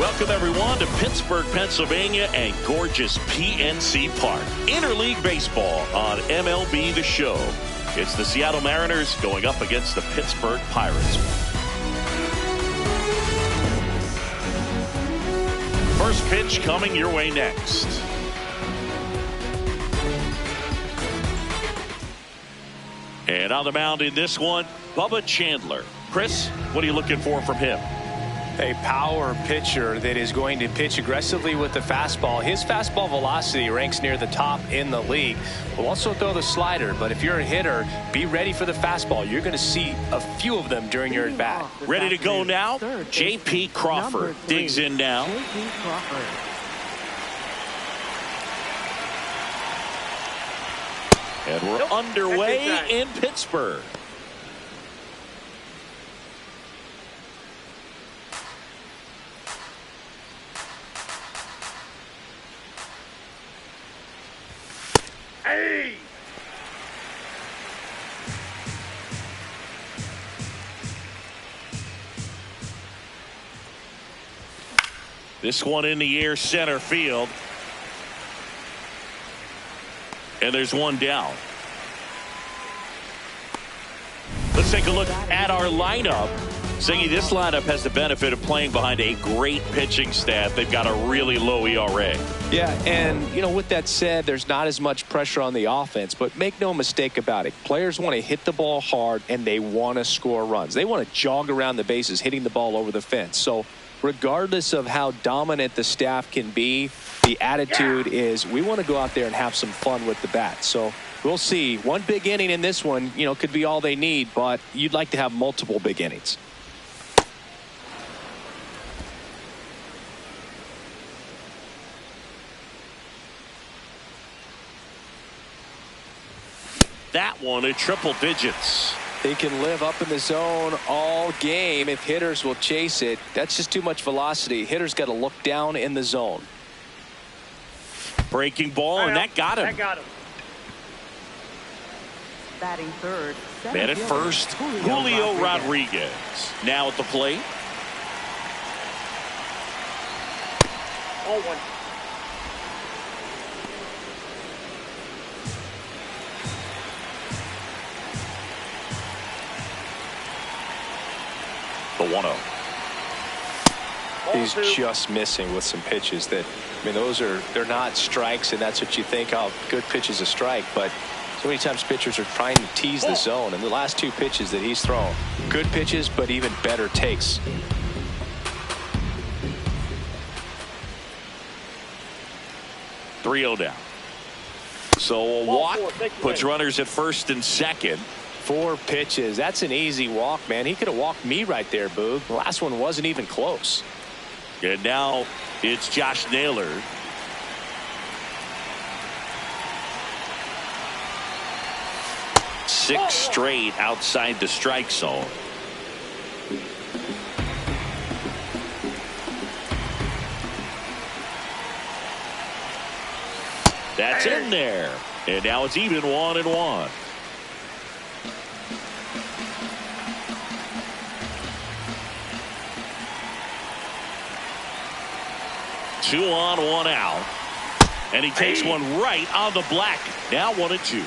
Welcome, everyone, to Pittsburgh, Pennsylvania and gorgeous PNC Park. Interleague Baseball on MLB The Show. It's the Seattle Mariners going up against the Pittsburgh Pirates. First pitch coming your way next. And on the mound in this one, Bubba Chandler. Chris, what are you looking for from him? A power pitcher that is going to pitch aggressively with the fastball. His fastball velocity ranks near the top in the league. Will also throw the slider, but if you're a hitter, be ready for the fastball. You're going to see a few of them during your at-bat. Ready to go now? J.P. Crawford digs in now. And we're underway in Pittsburgh. Hey! This one in the air, center field. And there's one down. Let's take a look at our lineup. Zingy, this lineup has the benefit of playing behind a great pitching staff. They've got a really low ERA. Yeah, and, you know, with that said, there's not as much pressure on the offense, but make no mistake about it. Players want to hit the ball hard, and they want to score runs. They want to jog around the bases, hitting the ball over the fence. So regardless of how dominant the staff can be, the attitude is we want to go out there and have some fun with the bat. So we'll see. One big inning in this one, you know, could be all they need, but you'd like to have multiple big innings. That one at triple digits. He can live up in the zone all game if hitters will chase it. That's just too much velocity. Hitters got to look down in the zone. Breaking ball, and that got him. That got him. Batting third. Man at first, Julio Rodriguez. Now at the plate. Oh, one. The 1-0. He's just missing with some pitches that, I mean, they're not strikes, and that's what you think, oh, good pitch is a strike, but so many times pitchers are trying to tease the zone, and the last two pitches that he's thrown, good pitches, but even better takes. .3-0 down. So a walk puts runners at first and second. 4 pitches. That's an easy walk, man. He could have walked me right there, Boog. The last one wasn't even close. And now it's Josh Naylor. Six straight outside the strike zone. That's in there. And now it's even 1-1. Two on, one out. And he takes one right on the black. Now 1-2.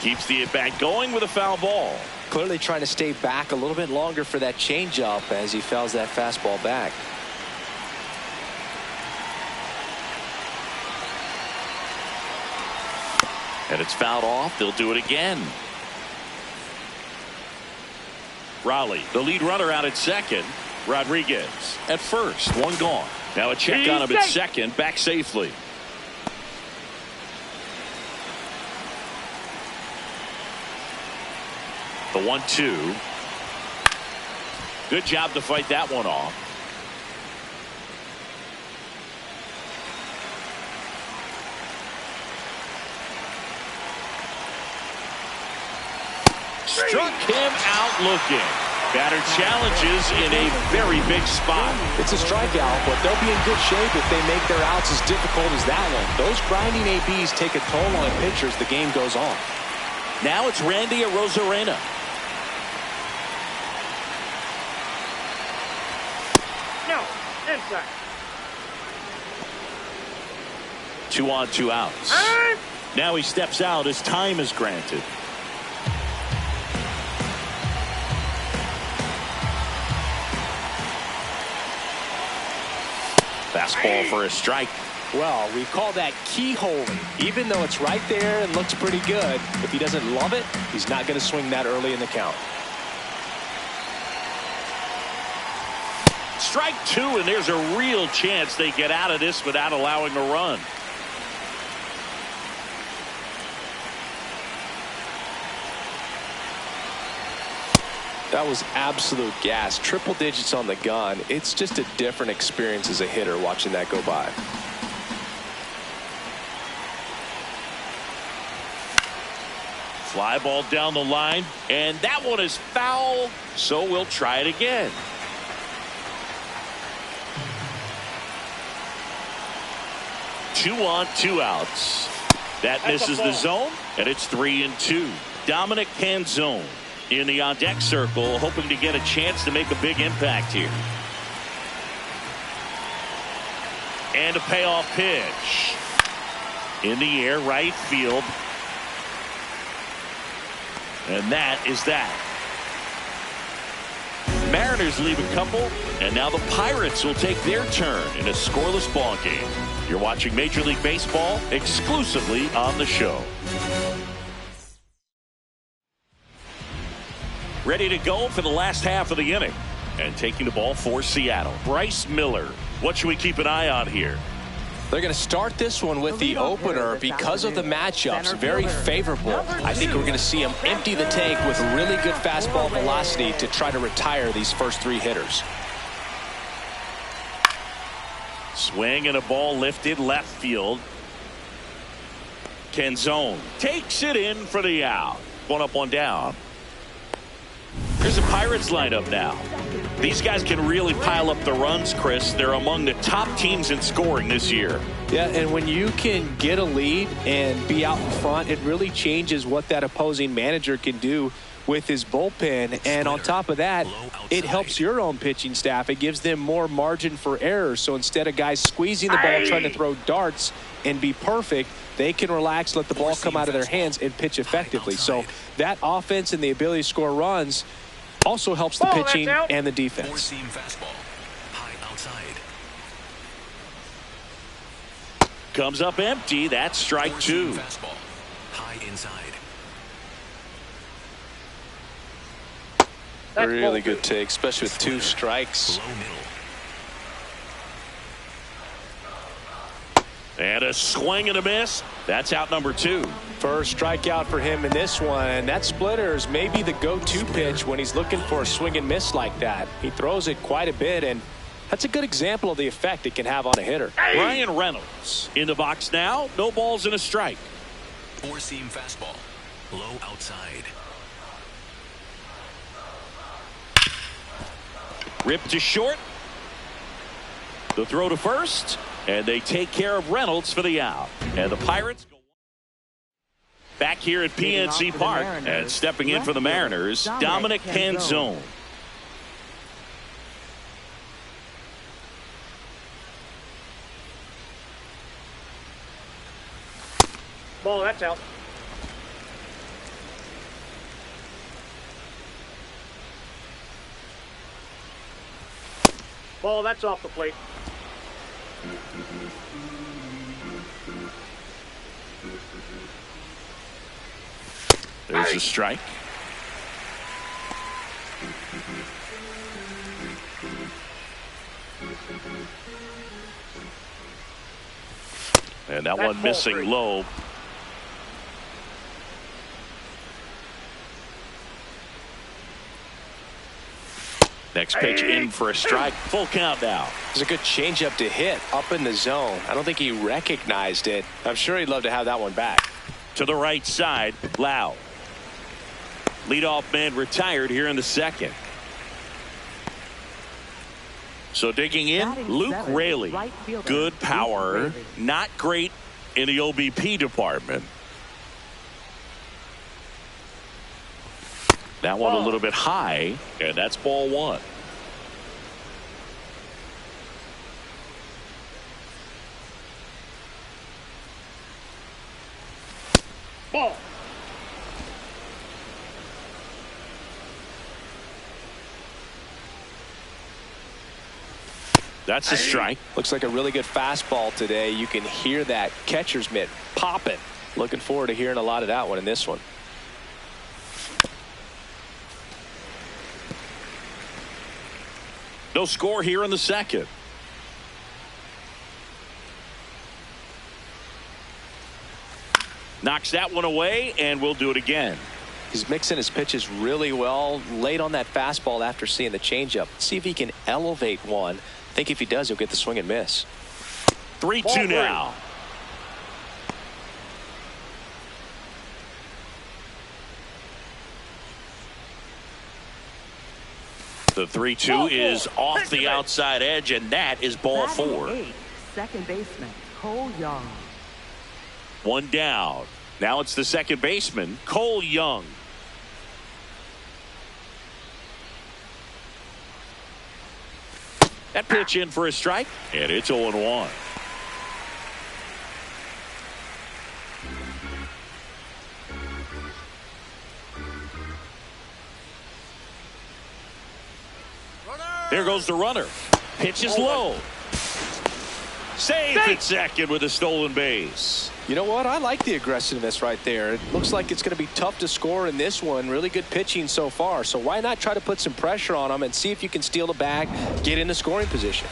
Keeps the at-bat going with a foul ball. Clearly trying to stay back a little bit longer for that changeup as he fouls that fastball back. And it's fouled off. They'll do it again. Raleigh, the lead runner, out at second. Rodriguez at first. One gone. Now a check on him at second. Back safely. The 1-2. Good job to fight that one off. Struck him out looking. Batter challenges in a very big spot. It's a strikeout, but they'll be in good shape if they make their outs as difficult as that one. Those grinding ABs take a toll on pitchers the game goes on. Now it's Randy Arozarena. No, inside. 2 on, 2 outs. Now he steps out as time is granted. Fastball for a strike. Well, we call that keyholing. Even though it's right there and looks pretty good, if he doesn't love it, he's not going to swing that early in the count. Strike 2, and there's a real chance they get out of this without allowing a run. That was absolute gas. Triple digits on the gun. It's just a different experience as a hitter watching that go by. Fly ball down the line, and that one is foul, so we'll try it again. Two on, 2 outs. That misses the zone, and it's 3-2. Dominic Canzone in the on-deck circle, hoping to get a chance to make a big impact here. And a payoff pitch. In the air, right field. And that is that. Mariners leave a couple, and now the Pirates will take their turn in a scoreless ball game. You're watching Major League Baseball exclusively on the show. Ready to go for the last half of the inning. And taking the ball for Seattle, Bryce Miller. What should we keep an eye on here? They're going to start this one with the opener because of the matchups. Very favorable. I think we're going to see him empty the tank with really good fastball velocity to try to retire these first 3 hitters. Swing and a ball lifted left field. Canzone takes it in for the out. 1 up, 1 down. Here's the Pirates lineup now. These guys can really pile up the runs, Chris. They're among the top teams in scoring this year. Yeah, and when you can get a lead and be out in front, it really changes what that opposing manager can do with his bullpen. And on top of that, it helps your own pitching staff. It gives them more margin for error. So instead of guys squeezing the ball, trying to throw darts and be perfect, they can relax, let the ball come out of their hands and pitch effectively. So that offense and the ability to score runs also helps the pitching and the defense. 4-seam fastball, high outside. Comes up empty. That's strike 2. Fastball, high inside. Really good take, especially with 2 strikes. Low middle. And a swing and a miss. That's out number 2. First strikeout for him in this one, and that splitter is maybe the go-to pitch when he's looking for a swing and miss like that. He throws it quite a bit, and that's a good example of the effect it can have on a hitter. Ryan Reynolds in the box now. No balls and a strike. 4-seam fastball, low outside. Ripped to short. The throw to first, and they take care of Reynolds for the out. And the Pirates go back here at PNC Park, and stepping in for the Mariners, Dominic Canzone. Ball, that's out. Ball, that's off the plate. There's a strike. And that one missing low. Next pitch in for a strike. Full count now. It's a good changeup to hit up in the zone. I don't think he recognized it. I'm sure he'd love to have that one back. To the right side, Lau. Leadoff man retired here in the second. So digging in, Luke Raley. Good power, not great in the OBP department. That one a little bit high, and that's ball one. Ball. That's a strike. Looks like a really good fastball today. You can hear that catcher's mitt popping. Looking forward to hearing a lot of that one in this one. No score here in the second. Knocks that one away, and we'll do it again. He's mixing his pitches really well. Late on that fastball after seeing the changeup. See if he can elevate one. I think if he does, he'll get the swing and miss. 3-2 now. The 3-2 is off the outside edge, and that is ball four. Second baseman Cole Young. One down. Now it's the second baseman, Cole Young. That pitch in for a strike, and it's 0-1. There goes the runner. Pitch is low. Safe at second with a stolen base. You know what? I like the aggressiveness right there. It looks like it's going to be tough to score in this one. Really good pitching so far. So why not try to put some pressure on them and see if you can steal the bag, get in the scoring position.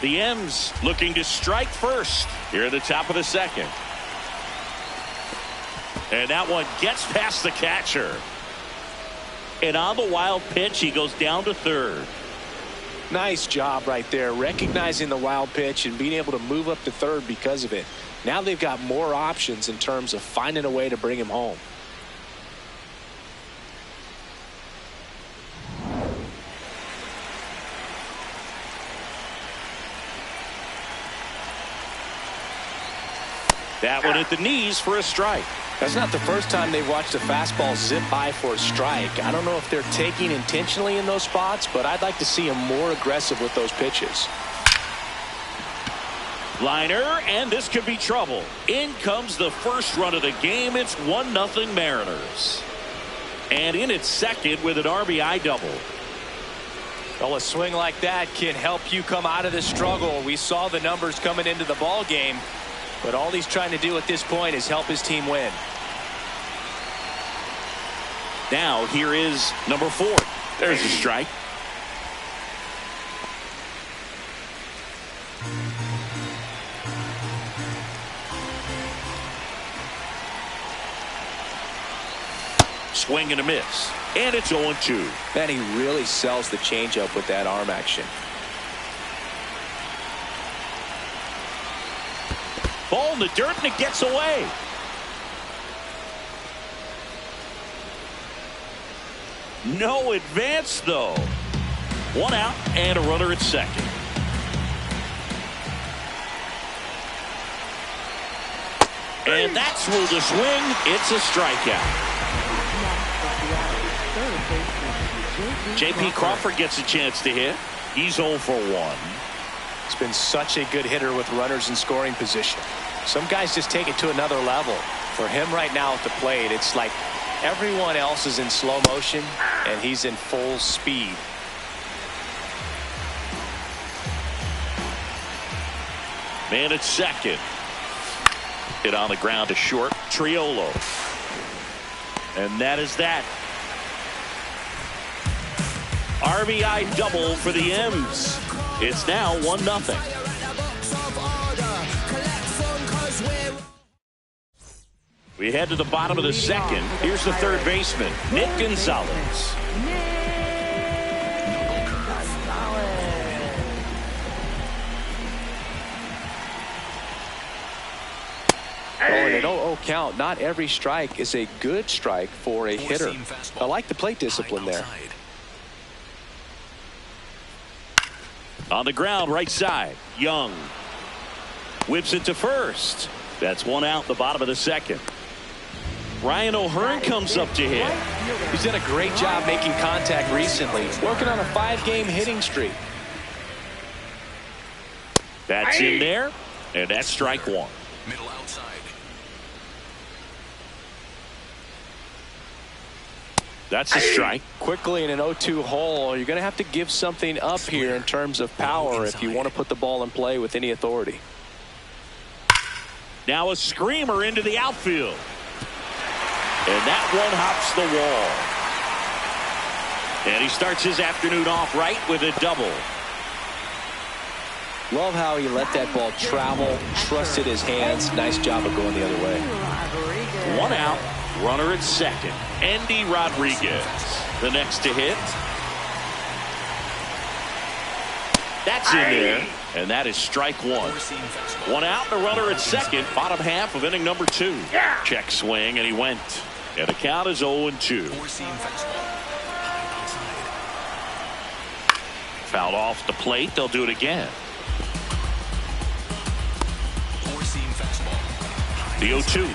The M's looking to strike first here at the top of the second. And that one gets past the catcher. And on the wild pitch, he goes down to third. Nice job right there, recognizing the wild pitch and being able to move up to third because of it. Now they've got more options in terms of finding a way to bring him home. That one at the knees for a strike. That's not the first time they've watched a fastball zip by for a strike. I don't know if they're taking intentionally in those spots, but I'd like to see them more aggressive with those pitches. Liner, and this could be trouble. In comes the first run of the game. It's 1-0 Mariners. And in its second with an RBI double. Well, a swing like that can help you come out of the struggle. We saw the numbers coming into the ball game, but all he's trying to do at this point is help his team win. Now here is number 4. There's a strike. Swing and a miss. And it's 0-2. Man, he really sells the changeup with that arm action. Ball in the dirt, and it gets away. No advance, though. One out and a runner at second. And that's through the swing. It's a strikeout. J.P. Crawford gets a chance to hit. He's 0 for 1. He's been such a good hitter with runners in scoring position. Some guys just take it to another level. For him right now at the plate, it's like everyone else is in slow motion and he's in full speed. Man at second. Hit on the ground to short. Triolo. And that is that. RBI double for the M's. It's now 1-0. We head to the bottom of the second. Here's the third baseman, Nick Gonzalez. Oh, and an 0-0 count. Not every strike is a good strike for a hitter. I like the plate discipline there. On the ground, right side. Young whips it to first. That's one out in the bottom of the second. Ryan O'Hearn comes up to hit. He's done a great job making contact recently, working on a 5-game hitting streak. That's in there, and that's strike one. Middle outside. That's a strike. Quickly in an 0-2 hole, you're going to have to give something up here in terms of power if you want to put the ball in play with any authority. Now a screamer into the outfield. And that one hops the wall. And he starts his afternoon off right with a double. Love how he let that ball travel, trusted his hands. Nice job of going the other way. One out, runner at second. Andy Rodriguez, the next to hit. That's in there, and that is strike one. One out, the runner at second, bottom half of inning number 2. Check swing, and he went. And the count is 0-2. Fouled off the plate, they'll do it again. The 0-2.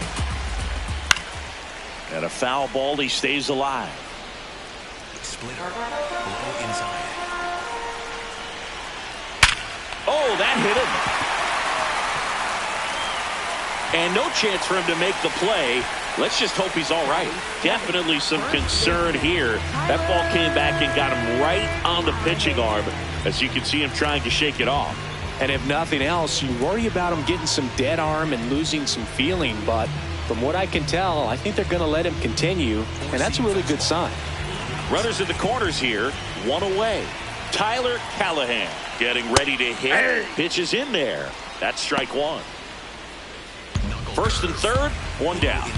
And a foul ball, he stays alive. Splitter, low inside. Oh, that hit him. And no chance for him to make the play. Let's just hope he's all right. Definitely some concern here. That ball came back and got him right on the pitching arm, as you can see him trying to shake it off. And if nothing else, you worry about him getting some dead arm and losing some feeling. But from what I can tell, I think they're going to let him continue, and that's a really good sign. Runners in the corners here, one away. Tyler Callahan getting ready to hit. Pitches in there. That's strike one. First and third, one down.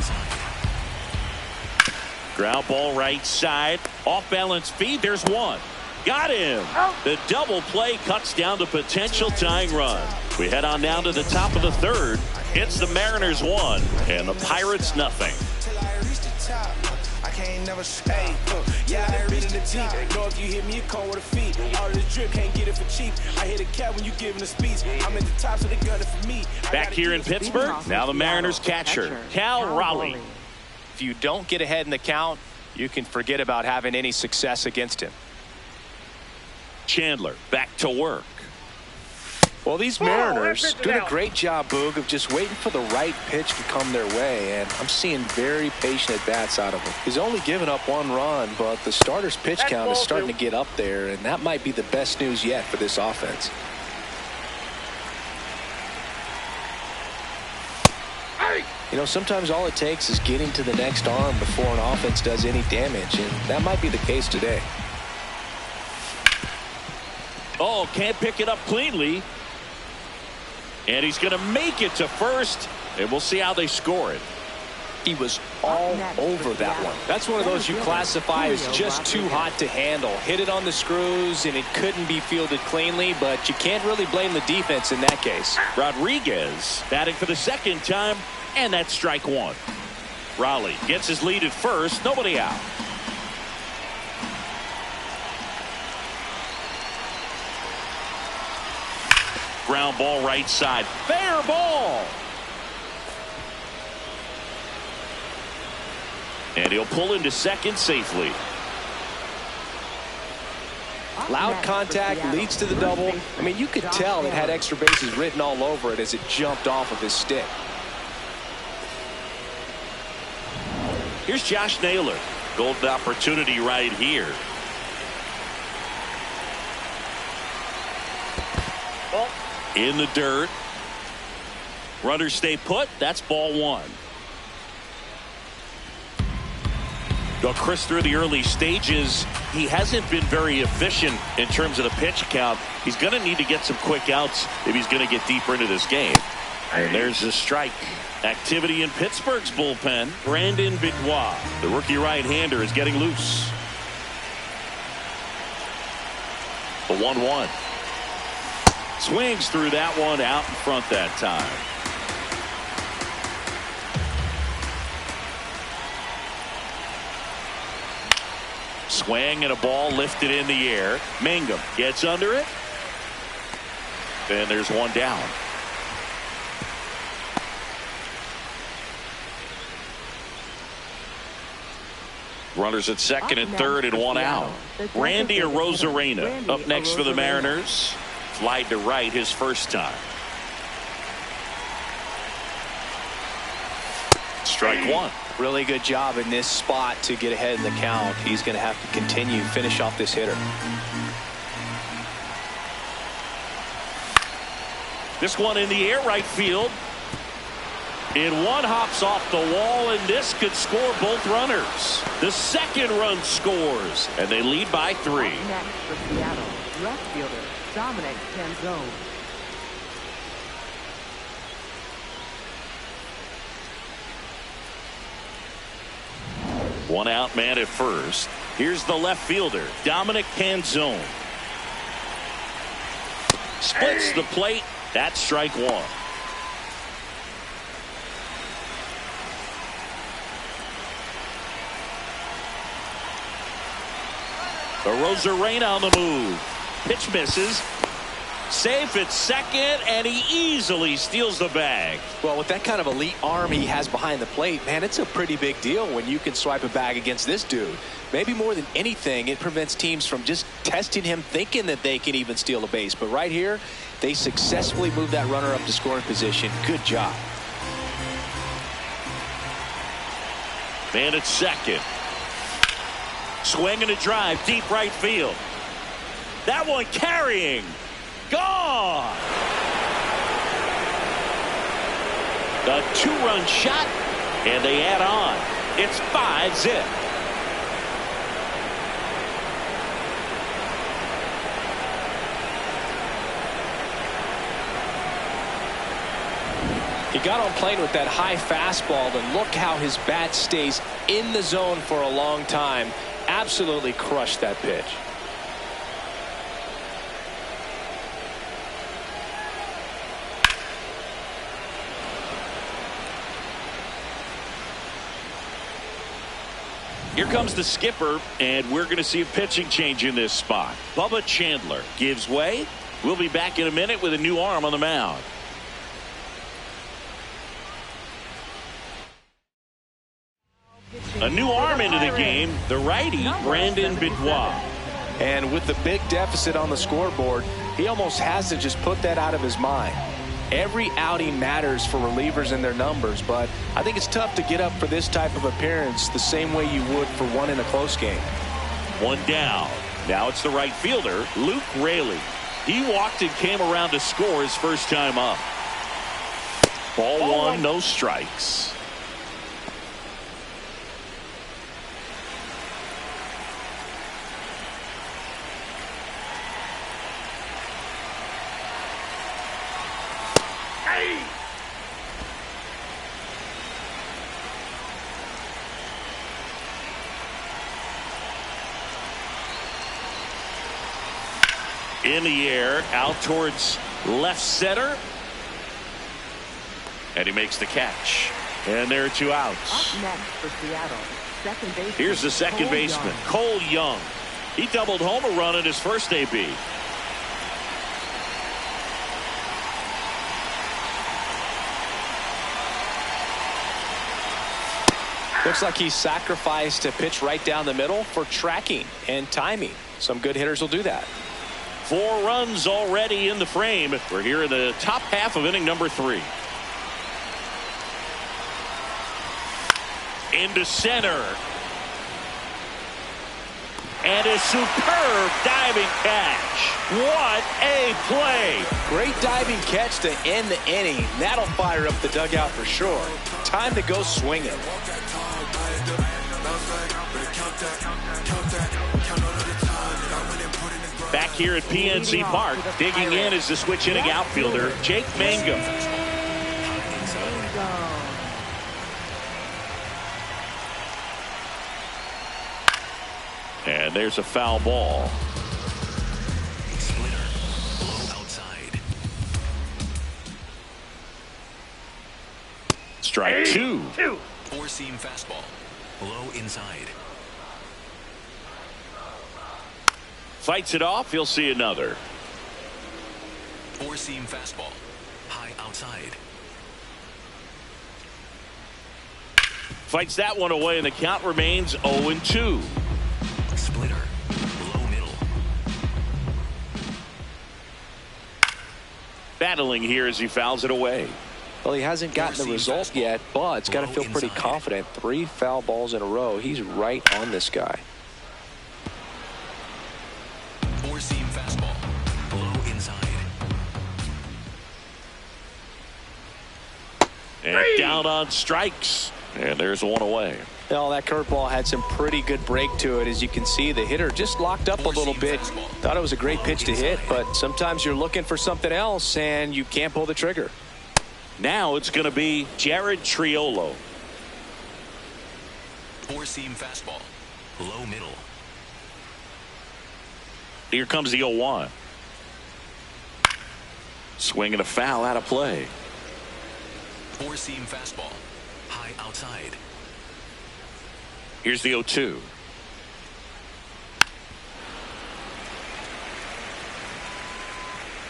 Ground ball right side. Off balance feed. There's one. Got him. The double play cuts down the potential tying run. We head on down to the top of the third. It's the Mariners 1 and the Pirates nothing. Can't never say, yeah, I ain't reading the team. Know if you hit me, you come with a feet. All of the drip, can't get it for cheap. I hit a cat when you giving a speech. I'm at the top, so they gun it for me. Back here in Pittsburgh, now the Mariners catcher, Cal Raleigh. If you don't get ahead in the count, you can forget about having any success against him. Chandler back to work. Well, these Mariners doing a great job, Boog, of just waiting for the right pitch to come their way, and I'm seeing very patient at-bats out of him. He's only given up one run, but the starter's pitch count is starting to get up there, and that might be the best news yet for this offense. You know, sometimes all it takes is getting to the next arm before an offense does any damage, and that might be the case today. Oh, can't pick it up cleanly. And he's going to make it to first, and we'll see how they score it. He was all over that one. That's one of those you classify as just too hot to handle. Hit it on the screws, and it couldn't be fielded cleanly, but you can't really blame the defense in that case. Rodriguez batting for the second time, and that's strike one. Raleigh gets his lead at first, nobody out. Ground ball right side. Fair ball. And he'll pull into second safely. Loud contact leads to the double. I mean, you could tell it had extra bases written all over it as it jumped off of his stick. Here's Josh Naylor. Golden opportunity right here. In the dirt. Runners stay put. That's ball one. Well, Chris, through the early stages, he hasn't been very efficient in terms of the pitch count. He's going to need to get some quick outs if he's going to get deeper into this game. And there's a strike. Activity in Pittsburgh's bullpen. Brandon Benoit, the rookie right-hander, is getting loose. The 1-1. Swings through that one, out in front that time. Swing and a ball lifted in the air. Mangum gets under it. And there's one down. Runners at second and third and one out. Randy Arozarena up next for the Mariners. Flied to right his first time. Strike one. Really good job in this spot to get ahead in the count. He's going to have to continue finish off this hitter. This one in the air right field. And one hops off the wall, and this could score both runners. The second run scores, and they lead by 3. Up next for Seattle, left fielder Dominic Canzone. One out man at first. Here's the left fielder, Dominic Canzone. Splits the plate. That's strike one. Arozarena on the move. Pitch misses. Safe at second, and he easily steals the bag. Well, with that kind of elite arm he has behind the plate, man, it's a pretty big deal when you can swipe a bag against this dude. Maybe more than anything, it prevents teams from just testing him, thinking that they can even steal a base. But right here, they successfully move that runner up to scoring position. Good job. Man at second. Swing and a drive, deep right field. That one carrying. Gone. The 2-run shot, and they add on. It's 5-zip. He got on plane with that high fastball, and look how his bat stays in the zone for a long time. Absolutely crushed that pitch. Here comes the skipper, and we're going to see a pitching change in this spot. Bubba Chandler gives way. We'll be back in a minute with a new arm on the mound. A new arm into the game, the righty, Brandon Benoit. And with the big deficit on the scoreboard, he almost has to just put that out of his mind. Every outing matters for relievers and their numbers, but I think it's tough to get up for this type of appearance the same way you would for one in a close game. One down. Now it's the right fielder, Luke Raley. He walked and came around to score his first time up. Ball one, no strikes. In the air, out towards left center. And he makes the catch. And there are 2 outs. Up next for Seattle, second baseman. Here's the second baseman, Cole Young. He doubled home a run in his first AB. Looks like he sacrificed a pitch right down the middle for tracking and timing. Some good hitters will do that. 4 runs already in the frame. We're here in the top half of inning number 3. Into center. And a superb diving catch. What a play. Great diving catch to end the inning. That'll fire up the dugout for sure. Time to go swinging. Back here at PNC Park, digging in is the switch hitting outfielder, Jake Mangum. And there's a foul ball. Splitter, low outside. Strike 2. 4-seam fastball, low inside. Fights it off. He'll see another. Four-seam fastball. High outside. Fights that one away, and the count remains 0-2. Splitter. Low middle. Battling here as he fouls it away. Well, he hasn't gotten the result yet, but it's got to feel pretty confident. 3 foul balls in a row. He's right on this guy. Four-seam fastball. Low inside. And down on strikes. And there's one away. Well, that curveball had some pretty good break to it. As you can see, the hitter just locked up a little bit. Thought it was a great pitch to hit, but sometimes you're looking for something else, and you can't pull the trigger. Now it's going to be Jared Triolo. Four-seam fastball. Low middle. Here comes the 0-1. Swing and a foul out of play. Four-seam fastball. High outside. Here's the 0-2.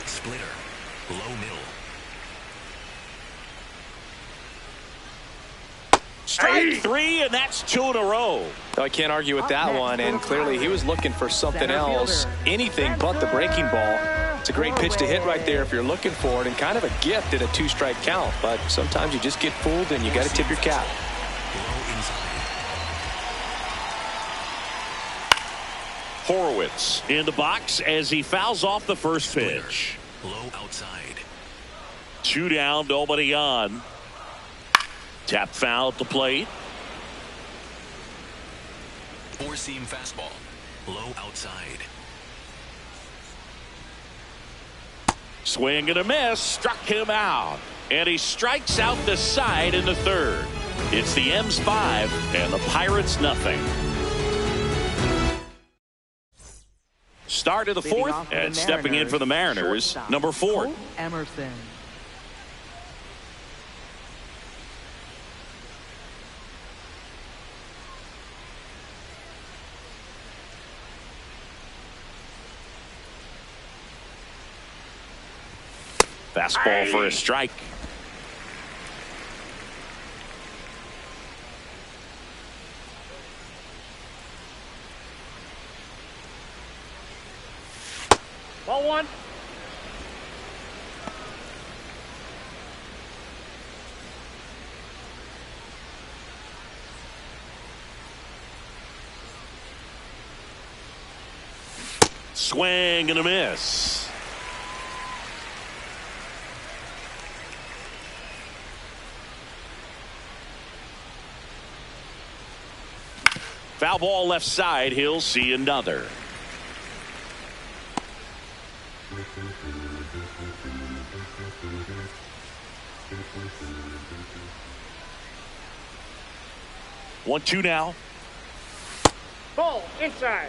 Splitter. Low middle. Strike 3, and that's 2 in a row. I can't argue with that one, and clearly he was looking for something else. Anything but the breaking ball. It's a great pitch to hit right there if you're looking for it, and kind of a gift in a 2-strike count. But sometimes you just get fooled, and you got to tip your cap. Low inside. Horowitz in the box as he fouls off the first pitch. Low outside. 2 down, nobody on. Tap foul at the plate. Four-seam fastball. Low outside. Swing and a miss. Struck him out. And he strikes out the side in the third. It's the M's 5 and the Pirates nothing. Start of the fourth, and stepping in for the Mariners, number 4. Emerson. Fastball for a strike. Ball 1. Swing and a miss. Foul ball left side. He'll see another. One, 2 now. Ball inside.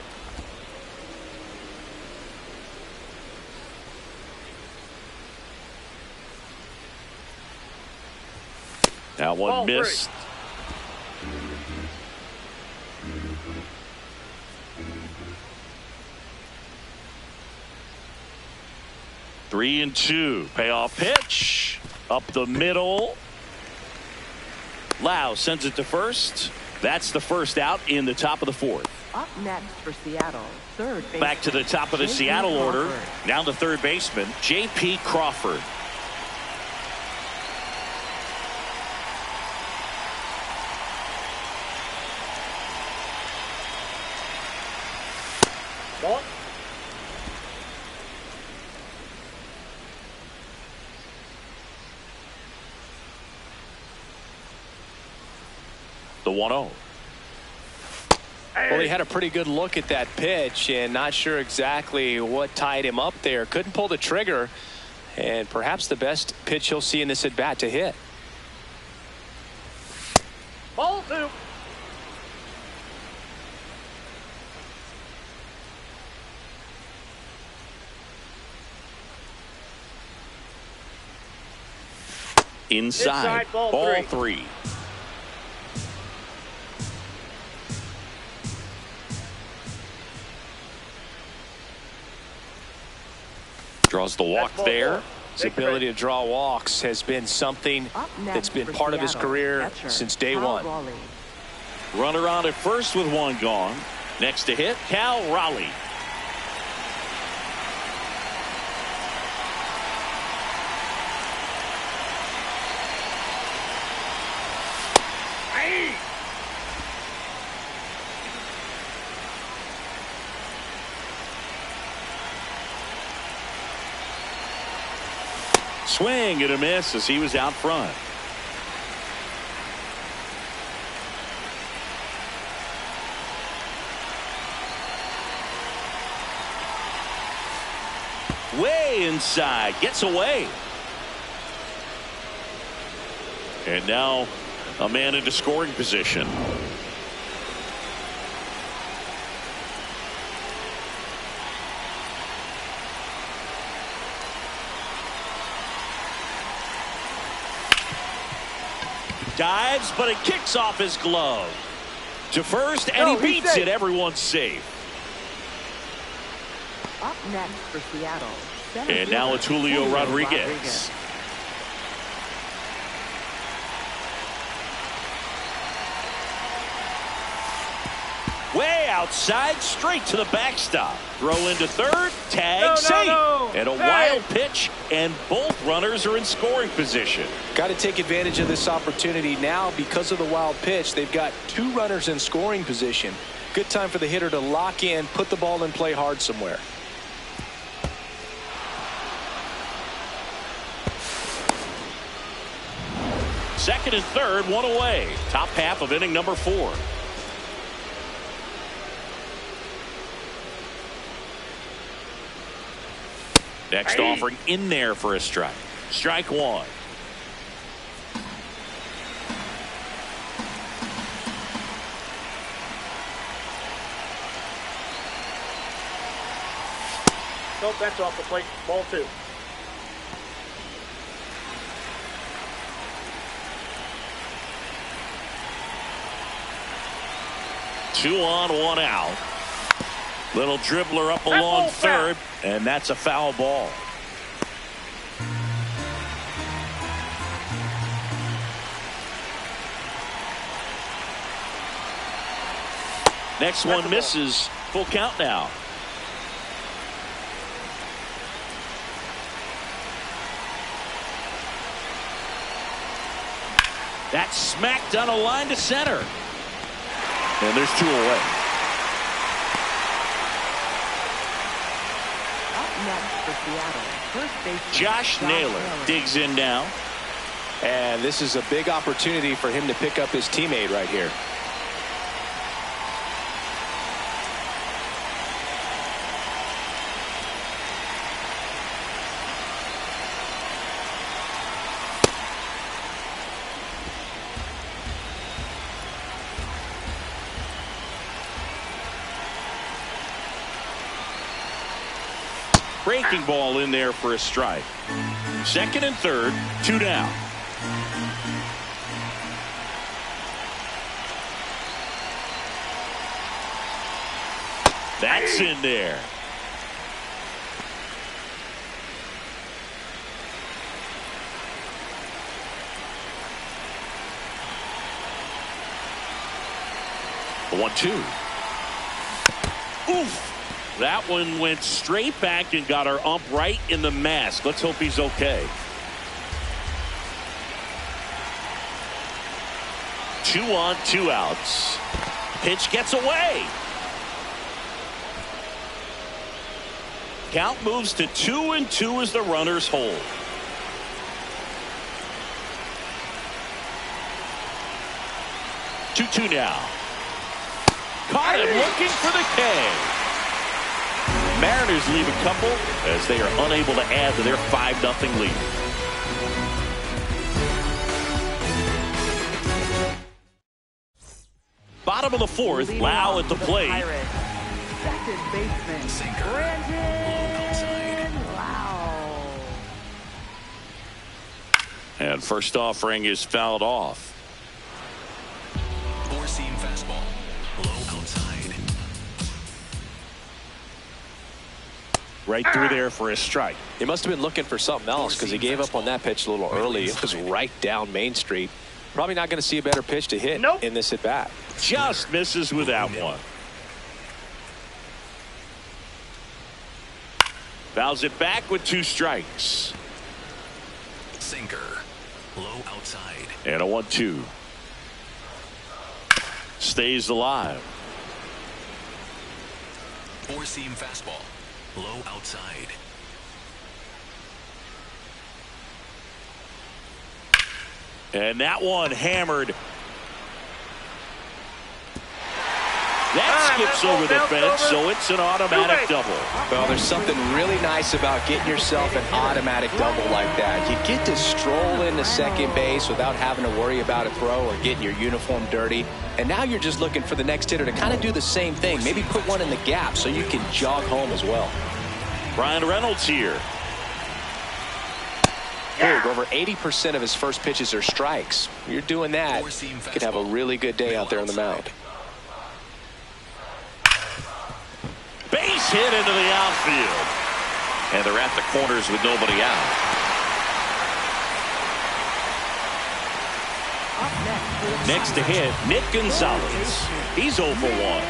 That one Ball missed. 3-2. Payoff pitch. Up the middle. Lau sends it to first. That's the first out in the top of the fourth. Up next for Seattle, third baseman. Back to the top of the J.P. Seattle order. Crawford. Now the third baseman, J.P. Crawford. Ball. The 1-0. Well, he had a pretty good look at that pitch and not sure exactly what tied him up there. Couldn't pull the trigger, and perhaps the best pitch he'll see in this at bat to hit. Ball 2. Inside. Ball 3. Draws the walk there. His ability to draw walks has been something that's been part of his career since day one. Runner on at first with one gone. Next to hit, Cal Raleigh. Swing and a miss as he was out front. Way inside, gets away. And now a man into scoring position. Dives, but it kicks off his glove. To first, and he beats it. Everyone's safe. Up next for Seattle. And now it's Julio Rodriguez. Way outside, straight to the backstop. Throw into third, tag, safe. And a wild pitch, and both runners are in scoring position. Got to take advantage of this opportunity now because of the wild pitch. They've got two runners in scoring position. Good time for the hitter to lock in, put the ball in play hard somewhere. Second and third, one away. Top half of inning number 4. Next offering in there for a strike. Strike one. Nope, that's off the plate. Ball 2. Two on, one out. Little dribbler up along third, and that's a foul ball. Next one misses. Full count now. That's smacked down a line to center. And there's 2 away. Josh Naylor digs in now. And this is a big opportunity for him to pick up his teammate right here. Breaking ball in there for a strike. Second and third, 2 down. That's in there. The 1-2. Oof. That one went straight back and got our ump right in the mask. Let's hope he's okay. 2 on, 2 outs. Pitch gets away. Count moves to 2-2 as the runners hold. 2-2 now. Caught him looking for the K. Mariners leave a couple as they are unable to add to their 5-0 lead. Bottom of the 4th, Lau at the plate. Second baseman, Brandon Lau. And first offering is fouled off. Four-seam fastball. Low outside. Right through there for a strike. He must have been looking for something else because he gave up on that pitch a little early. It was right down Main Street. Probably not going to see a better pitch to hit in this at bat. Just misses with that one. Fouls it back with 2 strikes. Sinker. Low outside. And a 1-2. Stays alive. 4-seam fastball. Low outside. And that one hammered. That skips over the fence, so it's an automatic double. Well, there's something really nice about getting yourself an automatic double like that. You get to stroll into second base without having to worry about a throw or getting your uniform dirty. And now you're just looking for the next hitter to kind of do the same thing. Maybe put one in the gap so you can jog home as well. Brian Reynolds here. Over 80% of his first pitches are strikes. You're doing that, you could have a really good day out there on the mound. Base hit into the outfield. And they're at the corners with nobody out. Next to hit, Nick Gonzalez. He's 0 for 1.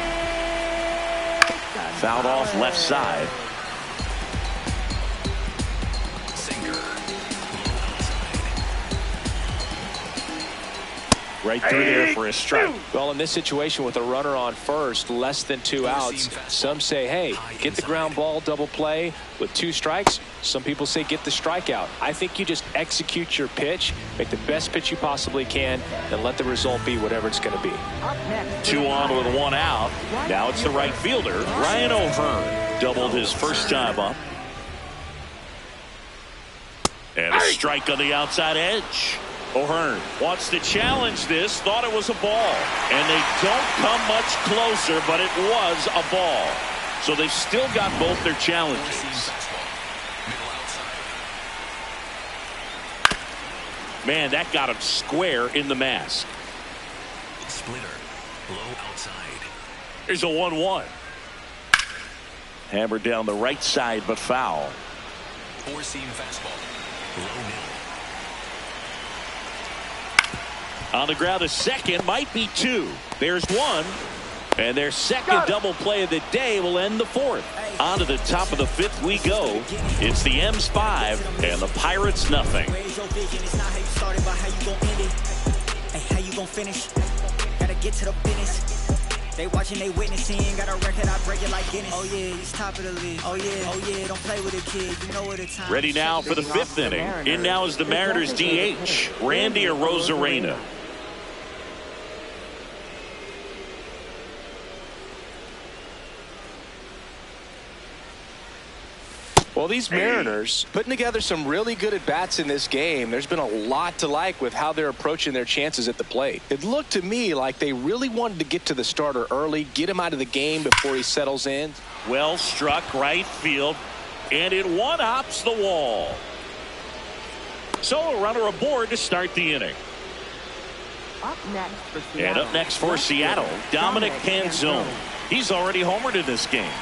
Fouled off left side. Right through there for a strike. Well, in this situation with a runner on first, less than 2 outs, some say, hey, get the ground ball, double play with 2 strikes. Some people say get the strikeout. I think you just execute your pitch, make the best pitch you possibly can, and let the result be whatever it's going to be. 2 on with 1 out. Now it's the right fielder, Ryan O'Hearn. Doubled his first time up. And a strike on the outside edge. O'Hearn wants to challenge this, thought it was a ball. And they don't come much closer, but it was a ball. So they've still got both their challenges. Man, that got him square in the mask. Splitter. Low outside. Here's a 1-1. Hammered down the right side, but foul. 4-seam fastball. Low middle. On the ground, a second, might be 2. There's 1. And their second double play of the day will end the 4th. On to the top of the 5th we go. It's the M's 5 and the Pirates nothing. How you gonna finish? Gotta get to the business. They watching, they witnessing. Got a record, I break it like Guinness. Oh yeah, he's top of the league. Oh yeah, don't play with a kid. You know what it's time. Ready now for the 5th inning. In now is the Mariners DH, Randy Arozarena. Well, these Mariners putting together some really good at-bats in this game. There's been a lot to like with how they're approaching their chances at the plate. It looked to me like they really wanted to get to the starter early, get him out of the game before he settles in. Well struck right field, and it one-hops the wall. So a runner aboard to start the inning. Up next for Seattle. And up next for Seattle, Dominic Canzone. He's already homered in this game.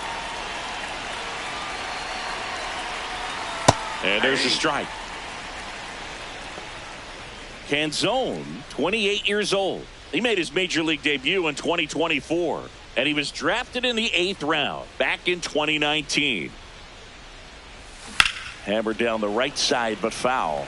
And there's a strike. Canzone, 28 years old. He made his major league debut in 2024. And he was drafted in the 8th round back in 2019. Hammered down the right side, but foul.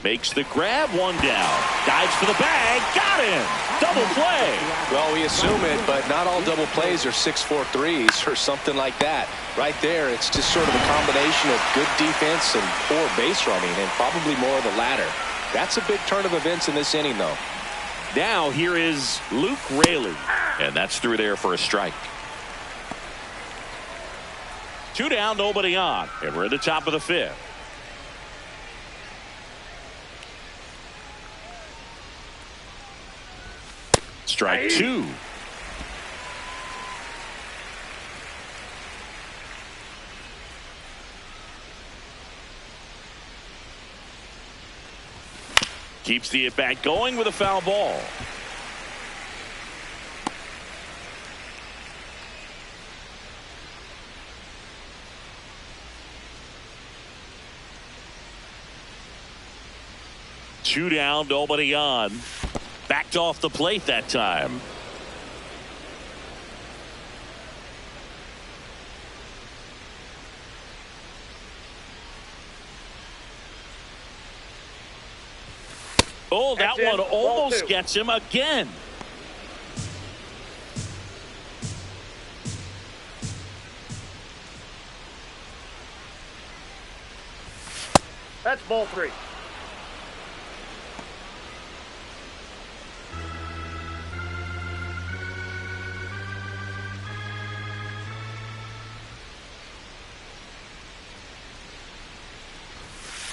Makes the grab, 1 down. Dives for the bag. Got him. Double play. Well, we assume it, but not all double plays are 6-4 threes or something like that. Right there, it's just sort of a combination of good defense and poor base running, and probably more of the latter. That's a big turn of events in this inning, though. Now here is Luke Raley. And that's through there for a strike. 2 down, nobody on. And we're at the top of the 5th. Strike 2. Keeps the at-bat going with a foul ball. Two down, nobody on. Backed off the plate that time. Oh, that one almost gets him again. That's ball 3.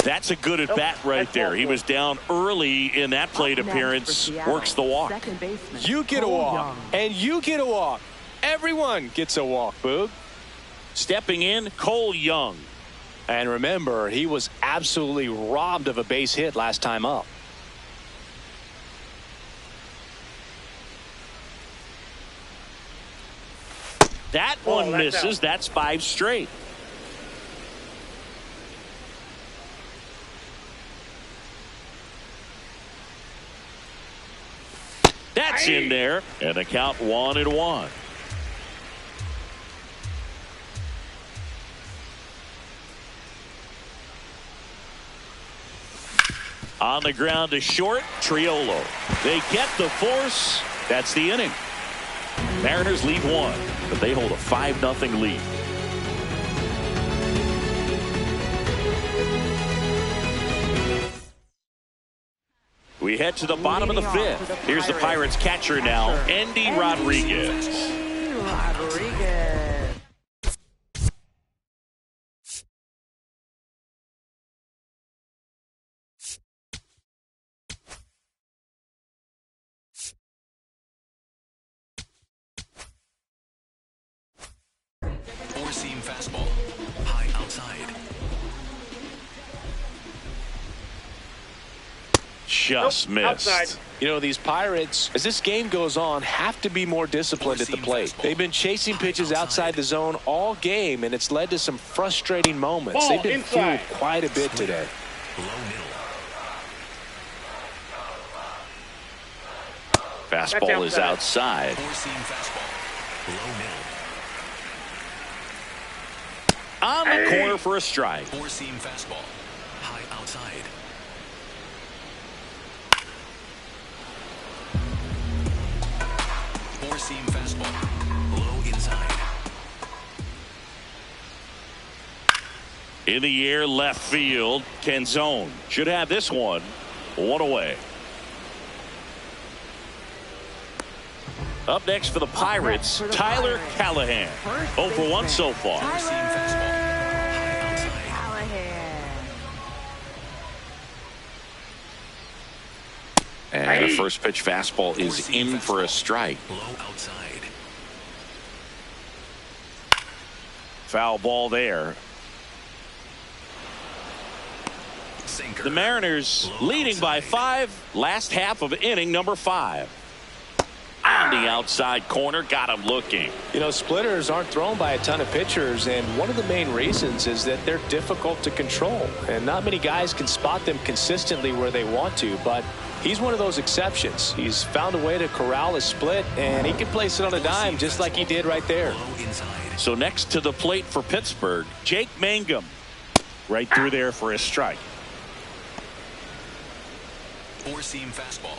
That's a good at bat right there. He was down early in that plate appearance. Works the walk. You get a walk, and you get a walk. Everyone gets a walk, Boog. Stepping in, Cole Young. And remember, he was absolutely robbed of a base hit last time up. That one misses. That's 5 straight. That's in there, and the count 1-1. On the ground to short, Triolo. They get the force. That's the inning. Mariners lead 1, but they hold a 5-0 lead. We head to the bottom of the 5th. Here's the Pirates catcher now, Andy Rodriguez. Four-seam fastball, high outside. Just missed. Outside. You know, these Pirates, as this game goes on, have to be more disciplined at the plate. They've been chasing pitches outside the zone all game, and it's led to some frustrating moments. They've been fooled quite a bit today. Low middle. Fastball is outside. Four-seam fastball, low middle. On the corner for a strike. Four-seam fastball, high outside. Four-seam fastball, low inside. In the air, left field. Canzone should have this one. 1 away. Up next for the Pirates, Tyler Callahan. 0 for 1 so far. Four-seam fastball, high outside. And the first pitch fastball is in for a strike. Low outside. Foul ball there. Sinker. The Mariners leading by 5. Last half of inning number 5. On the outside corner, got him looking. You know, splitters aren't thrown by a ton of pitchers, and one of the main reasons is that they're difficult to control. And not many guys can spot them consistently where they want to, but he's one of those exceptions. He's found a way to corral a split, and he can place it on a dime just like he did right there. Low inside. So next to the plate for Pittsburgh, Jake Mangum. Right through there for a strike. Four-seam fastball,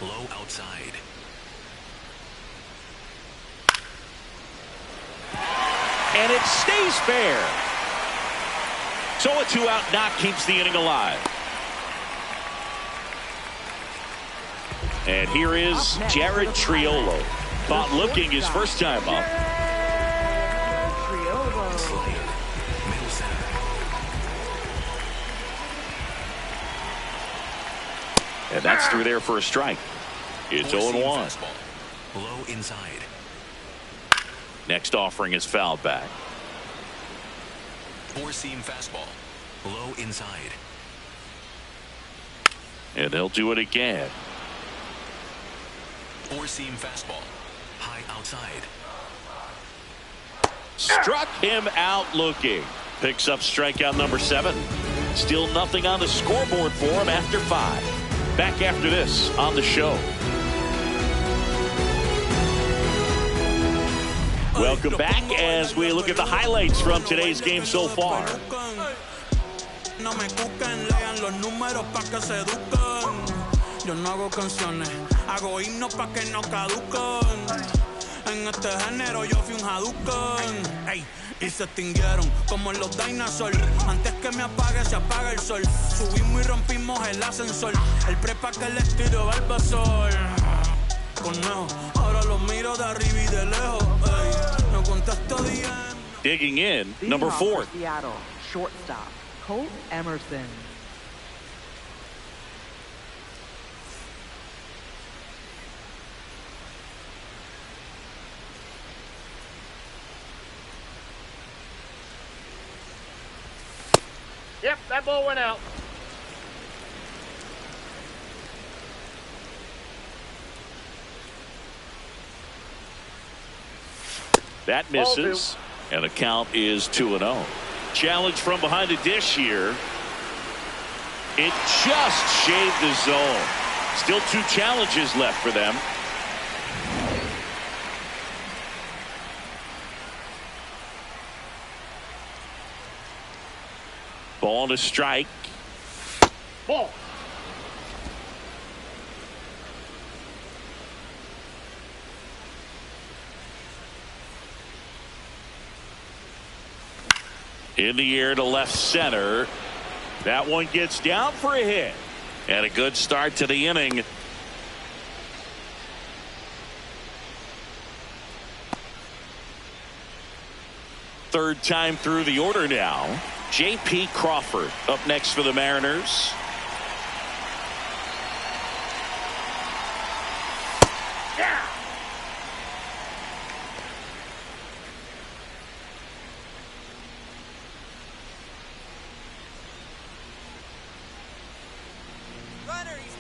low outside. And it stays fair. So a 2-out knock keeps the inning alive. And here is Jared Triolo. Caught looking his first time up. Slider, middle center. And that's through there for a strike. It's 0-1. Fastball, low inside. Next offering is fouled back. Four-seam fastball, low inside. And they'll do it again. Four-seam fastball. High outside. Struck him out looking. Picks up strikeout number 7. Still nothing on the scoreboard for him after 5. Back after this on the show. Welcome back as we look at the highlights from today's game so far. No me cuquen, lean los números pa' que se eduquen. Yo no hago canciones, hago himnos pa' que no caduquen. En este género yo fui un Hadouken. Ey, y se extinguieron como en los dinosaurs. Antes que me apague, se apaga el sol. Subimos y rompimos el ascensor. El prepa que les tiro Barbasol. Conejo, ahora los miro de arriba y de lejos. Ey, no contesto bien. Digging in, number 4. Seattle, shortstop, Colt Emerson. Yep, that ball went out. That misses. And the count is 2-0. Challenge from behind the dish here. It just shaved the zone. Still 2 challenges left for them. Ball to strike. Ball. In the air to left center. That one gets down for a hit. And a good start to the inning. Third time through the order now. J.P. Crawford up next for the Mariners. Yeah.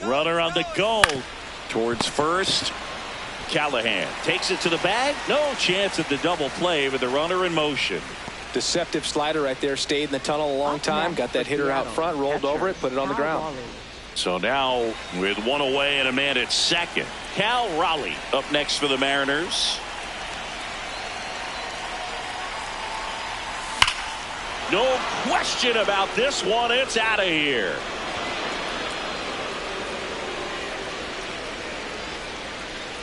Runner on the goal towards first. Callahan takes it to the bag. No chance at the double play with the runner in motion. Deceptive slider right there. Stayed in the tunnel a long time. Got that hitter out front. Rolled over it. Put it on the ground. So now with 1 away and a man at second. Cal Raleigh up next for the Mariners. No question about this one. It's out of here.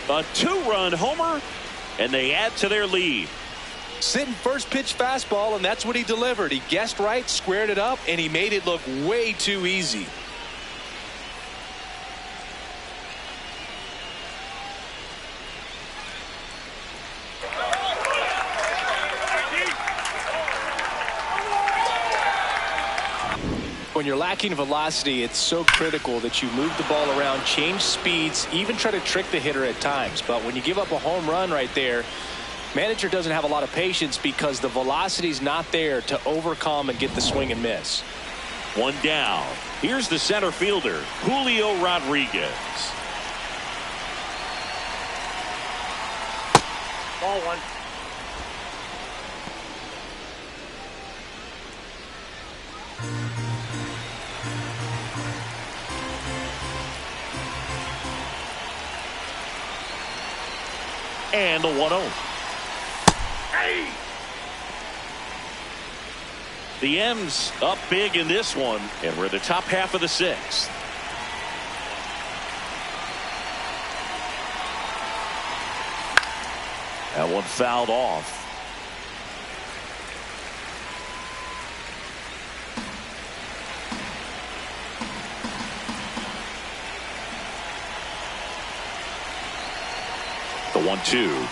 A 2-run homer, and they add to their lead. Sitting first pitch fastball, and that's what he delivered. He guessed right, squared it up, and he made it look way too easy. When you're lacking velocity, it's so critical that you move the ball around, change speeds, even try to trick the hitter at times. But when you give up a home run right there, manager doesn't have a lot of patience because the velocity's not there to overcome and get the swing and miss. 1 down. Here's the center fielder, Julio Rodriguez. Ball 1. And the 1-0. Hey! The M's up big in this one, and we're in the top half of the 6th. That one fouled off. The 1-2.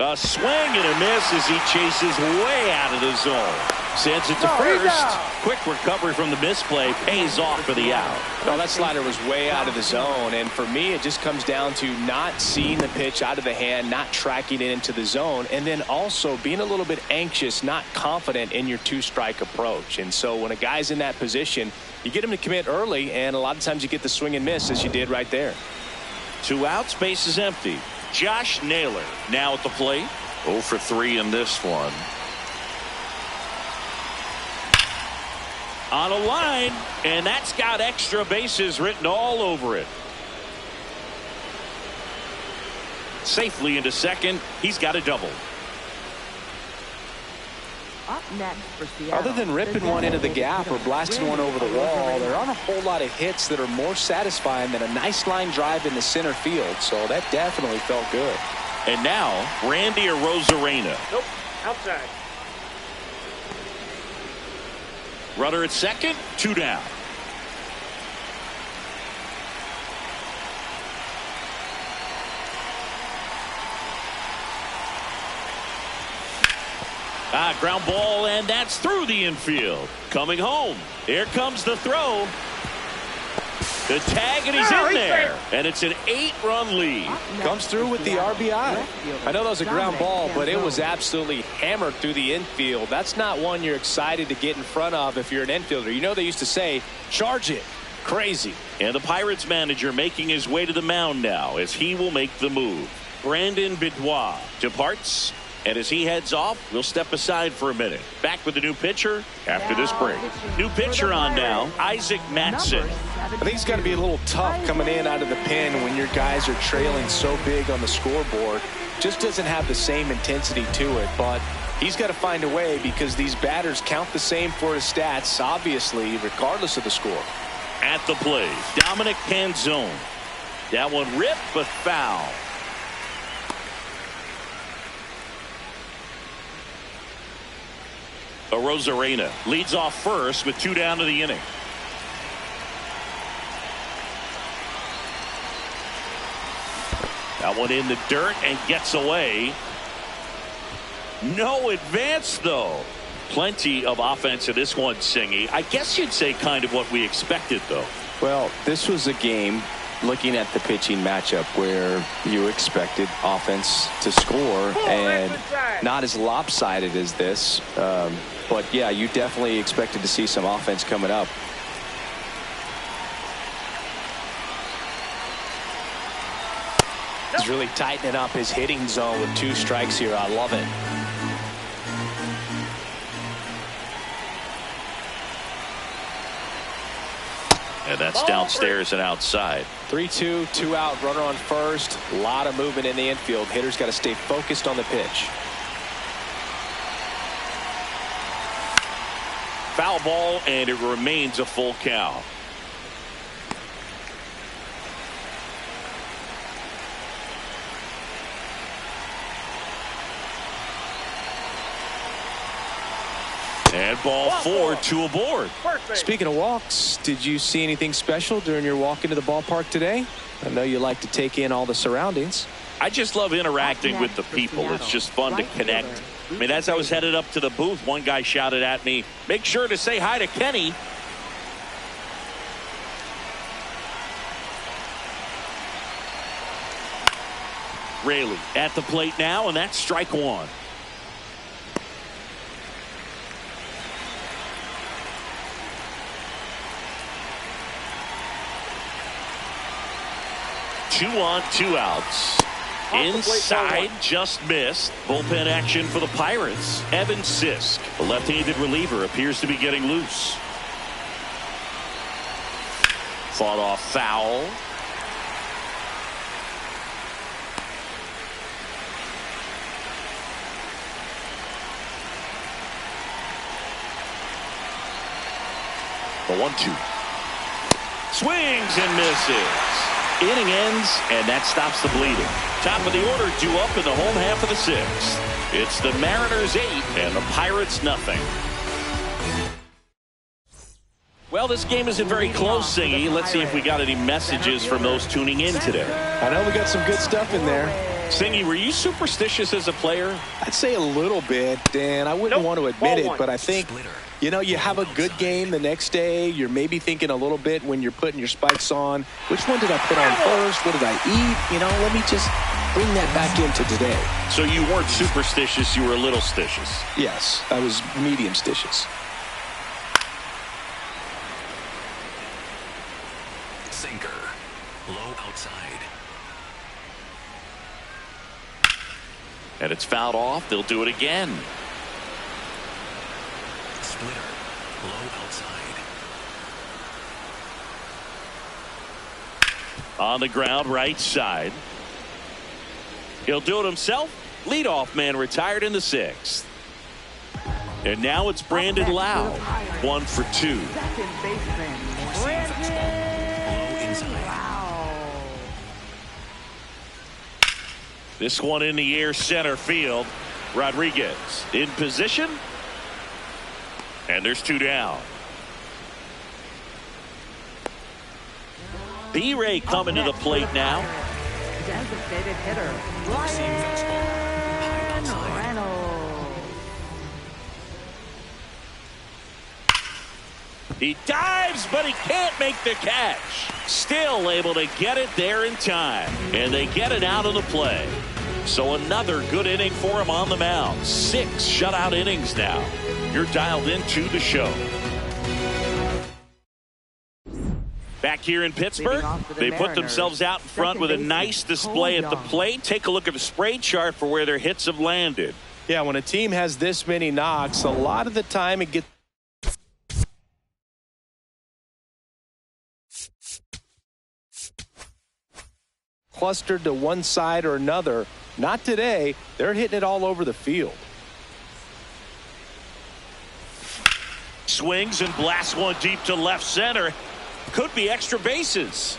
A swing and a miss as he chases way out of the zone. Sends it to first. Quick recovery from the misplay. Pays off for the out. No, that slider was way out of the zone. And for me, it just comes down to not seeing the pitch out of the hand, not tracking it into the zone, and then also being a little bit anxious, not confident in your two-strike approach. And so when a guy's in that position, you get him to commit early, and a lot of times you get the swing and miss, as you did right there. 2 outs, base is empty. Josh Naylor now at the plate. 0 for 3 in this one. On a line, and that's got extra bases written all over it. Safely into second. He's got a double. Up next for Seattle. Other than ripping one into the gap or blasting one over the wall, there aren't a whole lot of hits that are more satisfying than a nice line drive in the center field. So that definitely felt good. And now, Randy Arozarena. Nope. Outside. Runner at second, 2 down. Ground ball, and that's through the infield. Coming home. Here comes the throw. The tag, and he's in there. And it's an 8-run lead. Comes through with the RBI. I know that was a ground ball, but it was absolutely hammered through the infield. That's not one you're excited to get in front of if you're an infielder. You know they used to say, charge it. Crazy. And the Pirates manager making his way to the mound now as he will make the move. Brandon Bidois departs. And as he heads off, we'll step aside for a minute. Back with the new pitcher after this break. New pitcher on now, Isaac Matson. I think it's got to be a little tough coming in out of the pen when your guys are trailing so big on the scoreboard. Just doesn't have the same intensity to it, but he's got to find a way because these batters count the same for his stats, obviously, regardless of the score. At the plate, Dominic Canzone. That one ripped, but foul. Arozarena leads off first with 2 down to the inning. That one in the dirt and gets away. No advance, though. Plenty of offense in this one, Singy. I guess you'd say kind of what we expected, though. Well, this was a game, looking at the pitching matchup, where you expected offense to score and not as lopsided as this. But, yeah, you definitely expected to see some offense coming up. He's really tightening up his hitting zone with 2 strikes here. I love it. And that's downstairs and outside. 3-2, 2 out, runner on first. A lot of movement in the infield. Hitter's got to stay focused on the pitch. Foul ball, and it remains a full count. And ball 4, 2 aboard. Speaking of walks, did you see anything special during your walk into the ballpark today? I know you like to take in all the surroundings. I just love interacting with the people. It's just fun to connect. I mean, as I was headed up to the booth, one guy shouted at me, "Make sure to say hi to Kenny." Raley at the plate now, and that's strike 1. Two on, 2 outs. Inside, just missed. Bullpen action for the Pirates. Evan Sisk, the left-handed reliever, appears to be getting loose. Fought off foul. The 1-2. Swings and misses. Inning ends, and that stops the bleeding. Top of the order due up in the home half of the 6th. It's the Mariners 8 and the Pirates nothing. Well, this game isn't very close, Singy. Let's see if we got any messages from those tuning in today. I know we got some good stuff in there. Singy, were you superstitious as a player? I'd say a little bit, Dan. I wouldn't want to admit it, but I think, you know, you have a good game the next day. You're maybe thinking a little bit when you're putting your spikes on. Which one did I put on first? What did I eat? You know, let me just bring that back into today. So you weren't superstitious, you were a little stitious. Yes, I was medium stitious. Sinker. Low outside. And it's fouled off. They'll do it again. Splitter. Low outside. On the ground, right side. He'll do it himself. Leadoff man retired in the 6th. And now it's Brandon Lau. 1 for 2. Second baseman, Low inside. wow. This one in the air, center field. Rodriguez in position. And there's 2 down. B-Ray coming to the plate now. Designated hitter, Seam fastball. High outside. Reynolds. He dives, but he can't make the catch. Still able to get it there in time. And they get it out of the play. So another good inning for him on the mound. 6 shutout innings now. You're dialed into the show. Back here in Pittsburgh, they put themselves out in front with a nice display at the plate. Take a look at the spray chart for where their hits have landed. Yeah, when a team has this many knocks, a lot of the time it gets clustered to one side or another. Not today. They're hitting it all over the field. Swings and blasts one deep to left center. Could be extra bases.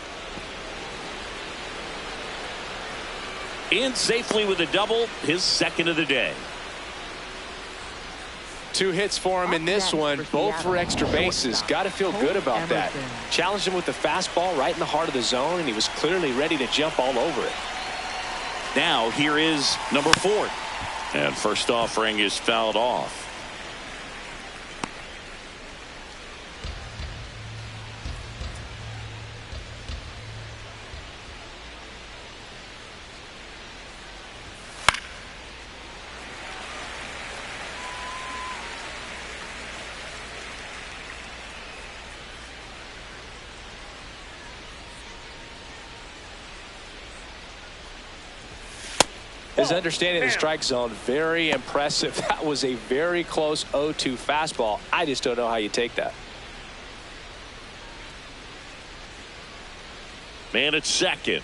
In safely with a double, his 2nd of the day. 2 hits for him in this one, both for extra bases. Got to feel good about that. Challenged him with the fastball right in the heart of the zone, and he was clearly ready to jump all over it. Now here is number 4. And first offering is fouled off. His understanding of the strike zone, very impressive. That was a very close 0-2 fastball. I just don't know how you take that. Man at second.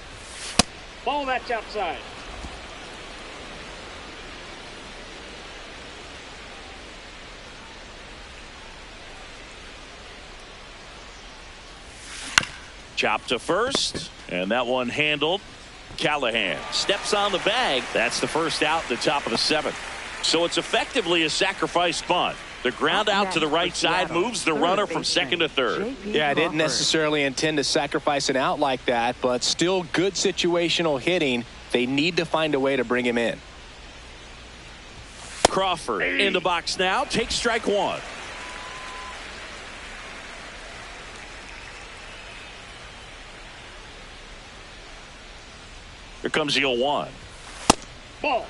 Ball that's outside. Chop to first, and that one handled. Callahan steps on the bag. That's the first out at the top of the 7th. So it's effectively a sacrifice bunt. The ground out to the right side moves the runner from 2nd to 3rd. Yeah, I didn't necessarily intend to sacrifice an out like that, but still good situational hitting. They need to find a way to bring him in. Crawford in the box now. Takes strike 1. Here comes the 0-1. Ball.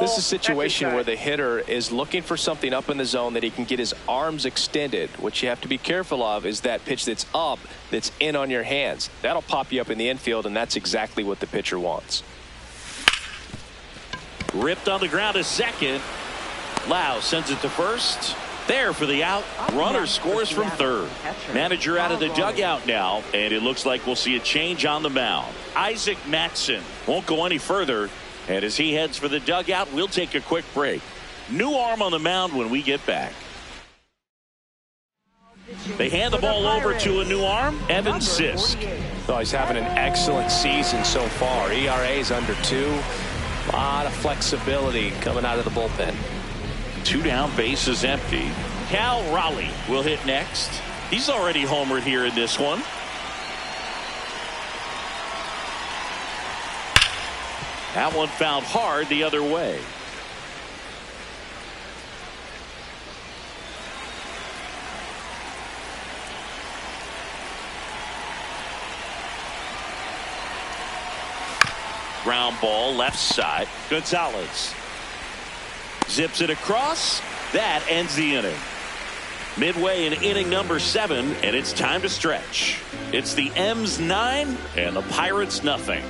This is a situation where the hitter is looking for something up in the zone that he can get his arms extended. What you have to be careful of is that pitch that's up, that's in on your hands. That'll pop you up in the infield, and that's exactly what the pitcher wants. Ripped on the ground to second. Lau sends it to first. There for the out. Runner scores from 3rd. Manager out of the dugout now, and it looks like we'll see a change on the mound. Isaac Matson won't go any further. And as he heads for the dugout, we'll take a quick break. New arm on the mound when we get back. They hand the ball over to a new arm, Evan Sisk. Oh, he's having an excellent season so far. ERA is under 2. A lot of flexibility coming out of the bullpen. 2 down, bases empty. Cal Raleigh will hit next. He's already homered here in this one. That one fouled hard the other way. Ground ball left side. Gonzalez zips it across. That ends the inning. Midway in inning number 7, and it's time to stretch. It's the M's 9 and the Pirates nothing.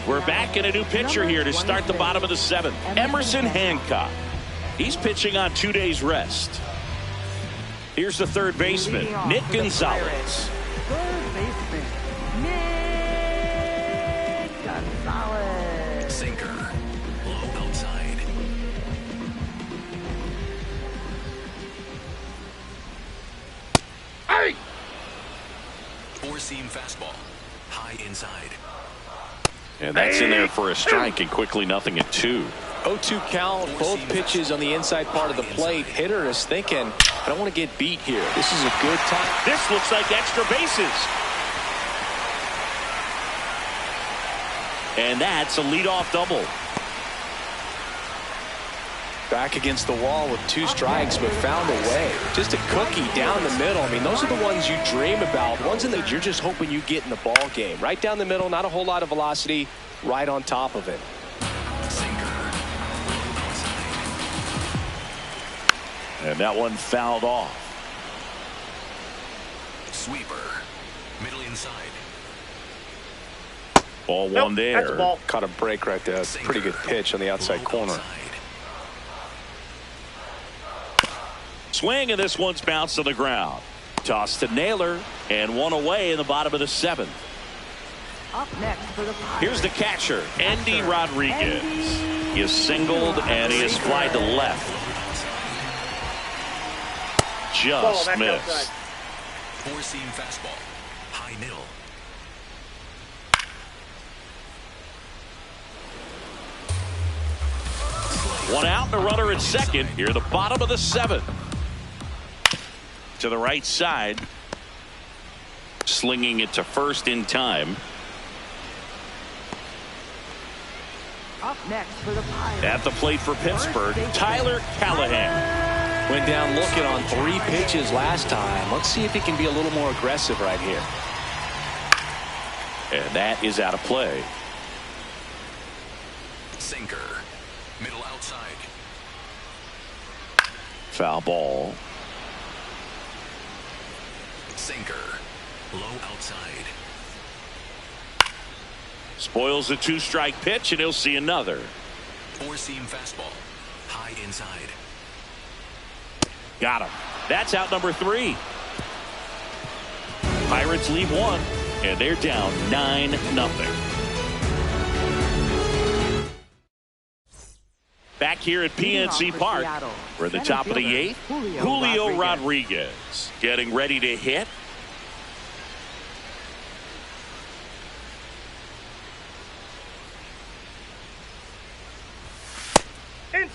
We're back in a new pitcher here to start the bottom of the 7th. Emerson Hancock. He's pitching on 2 days rest. Here's the third baseman, Nick Gonzalez. Third baseman, Nick Gonzalez. Sinker. Low outside. Hey! 4-seam fastball. High inside. And that's in there for a strike, and quickly 0-2. 0-2 count, both pitches on the inside part of the plate. Hitter is thinking, I don't want to get beat here. This is a good time. This looks like extra bases. And that's a leadoff double. Back against the wall with 2 strikes, but found a way. Just a cookie down the middle. I mean, those are the ones you dream about. Ones that you're just hoping you get in the ball game. Right down the middle, not a whole lot of velocity, right on top of it. And that one fouled off. Sweeper. Middle inside. Ball one there. That's a ball. Caught a break right there. Pretty good pitch on the outside corner. Swing, and this one's bounced to the ground. Toss to Naylor, and one away in the bottom of the 7th. Up next for the Pirates. Here's the catcher, Andy Rodriguez. He is singled, and he is flied to left. Just missed. 4-seam fastball. High nil. One out and a runner at second. Here, the bottom of the 7th. To the right side. Slinging it to first in time. Up next for the Pirates. At the plate for Pittsburgh, Tyler Callahan. Went down looking on 3 pitches last time. Let's see if he can be a little more aggressive right here. And that is out of play. Sinker. Middle outside. Foul ball. Sinker. Low outside. Spoils the 2-strike pitch, and he'll see another. 4-seam fastball. High inside. Got him. That's out number 3. Pirates leave 1, and they're down 9-0. Back here at PNC Park, we're at the top of the 8th. Julio Rodriguez getting ready to hit.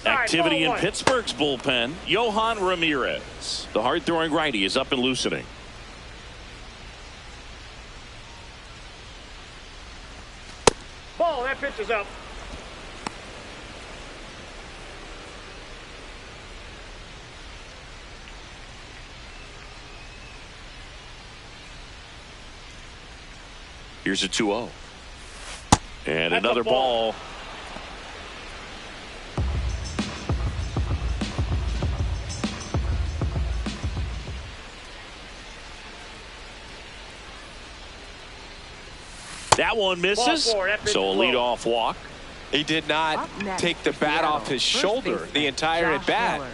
Activity in Pittsburgh's bullpen. Johan Ramirez, the hard-throwing righty, is up and loosening. Ball, that pitch is up. Here's a 2-0. And That's another a ball. That one misses, Ball 4, that pitch so a is low. leadoff walk. He did not Up next take the for bat Seattle, off his first shoulder baseman, the entire Josh at bat. Naylor.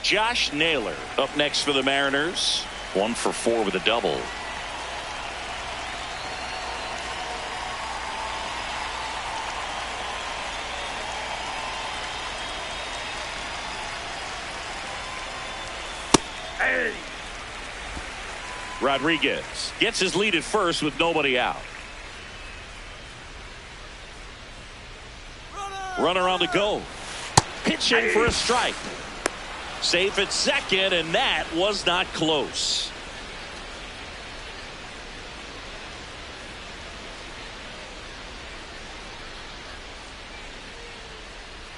Josh Naylor up next for the Mariners. 1 for 4 with a double. Rodriguez gets his lead at first with nobody out. Runner on the go. Pitching for a strike. Safe at second, and that was not close.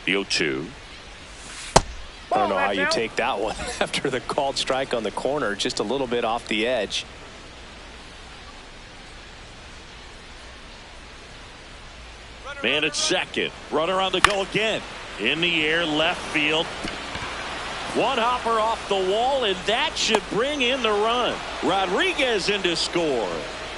The 0-2. I don't know how you take that one after the called strike on the corner, just a little bit off the edge. Man at second. Runner on the go again. In the air, left field. One hopper off the wall, and that should bring in the run. Rodriguez in to score.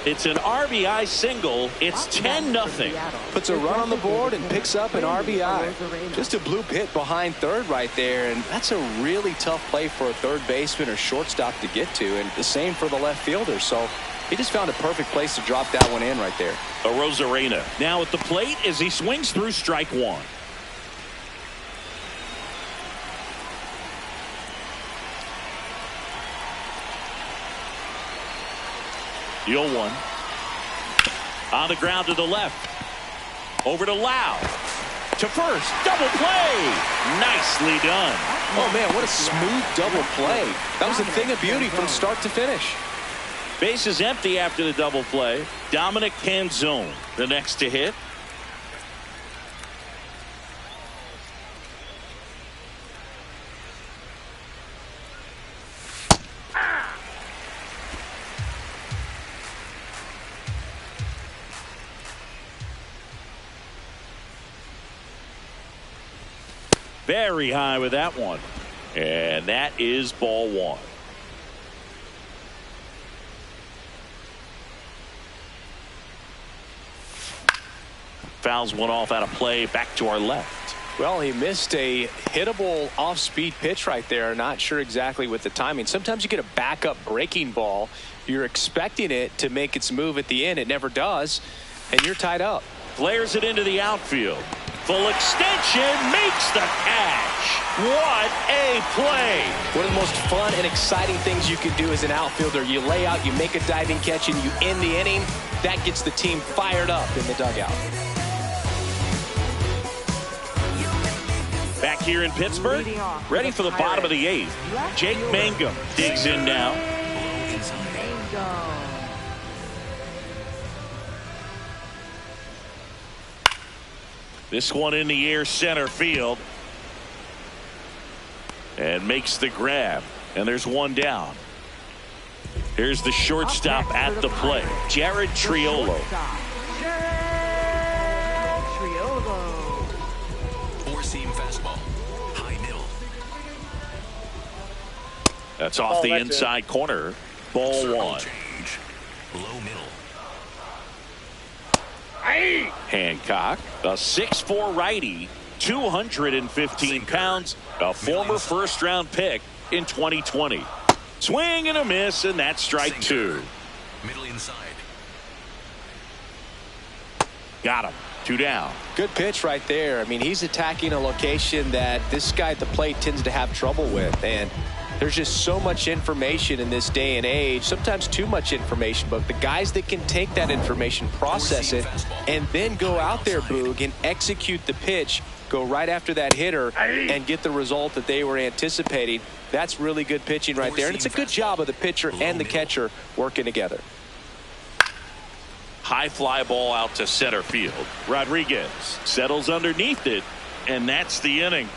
It's an RBI single. It's 10-0. Puts a run on the board and picks up an RBI. Just a bloop hit behind third right there, and that's a really tough play for a third baseman or shortstop to get to, and the same for the left fielder. So he just found a perfect place to drop that one in right there. Rosarena now at the plate as he swings through strike one. The 0-1. On the ground to the left. Over to Lau. To first. Double play. Nicely done. Oh, man, what a smooth double play. That was a thing of beauty from start to finish. Base is empty after the double play. Dominic Canzone, the next to hit. Very high with that one. And that is ball one. Fouls one off out of play, back to our left. Well, he missed a hittable off-speed pitch right there. Not sure exactly with the timing. Sometimes you get a backup breaking ball. You're expecting it to make its move at the end. It never does, and you're tied up. Flares it into the outfield. Full extension, makes the catch. What a play. One of the most fun and exciting things you can do as an outfielder. You lay out, you make a diving catch, and you end the inning. That gets the team fired up in the dugout. Back here in Pittsburgh, ready for the bottom of the eighth. Jake Mangum digs in now. This one in the air, center field. And makes the grab. And there's one down. Here's the shortstop at the plate, Jared Triolo. Four-seam fastball. High middle. That's off the inside corner. Ball Circle one. change. Low middle. Hancock, a 6'4" righty, 215 pounds, a former first-round pick in 2020. Swing and a miss, and that's strike two. Middle inside. Got him. Two down. Good pitch right there. I mean, he's attacking a location that this guy at the plate tends to have trouble with, and there's just so much information in this day and age, sometimes too much information, but the guys that can take that information, process it, and then go out there, Boog, and execute the pitch, go right after that hitter, and get the result that they were anticipating. That's really good pitching right there, and it's a good job of the pitcher and the catcher working together. High fly ball out to center field. Rodriguez settles underneath it, and that's the inning.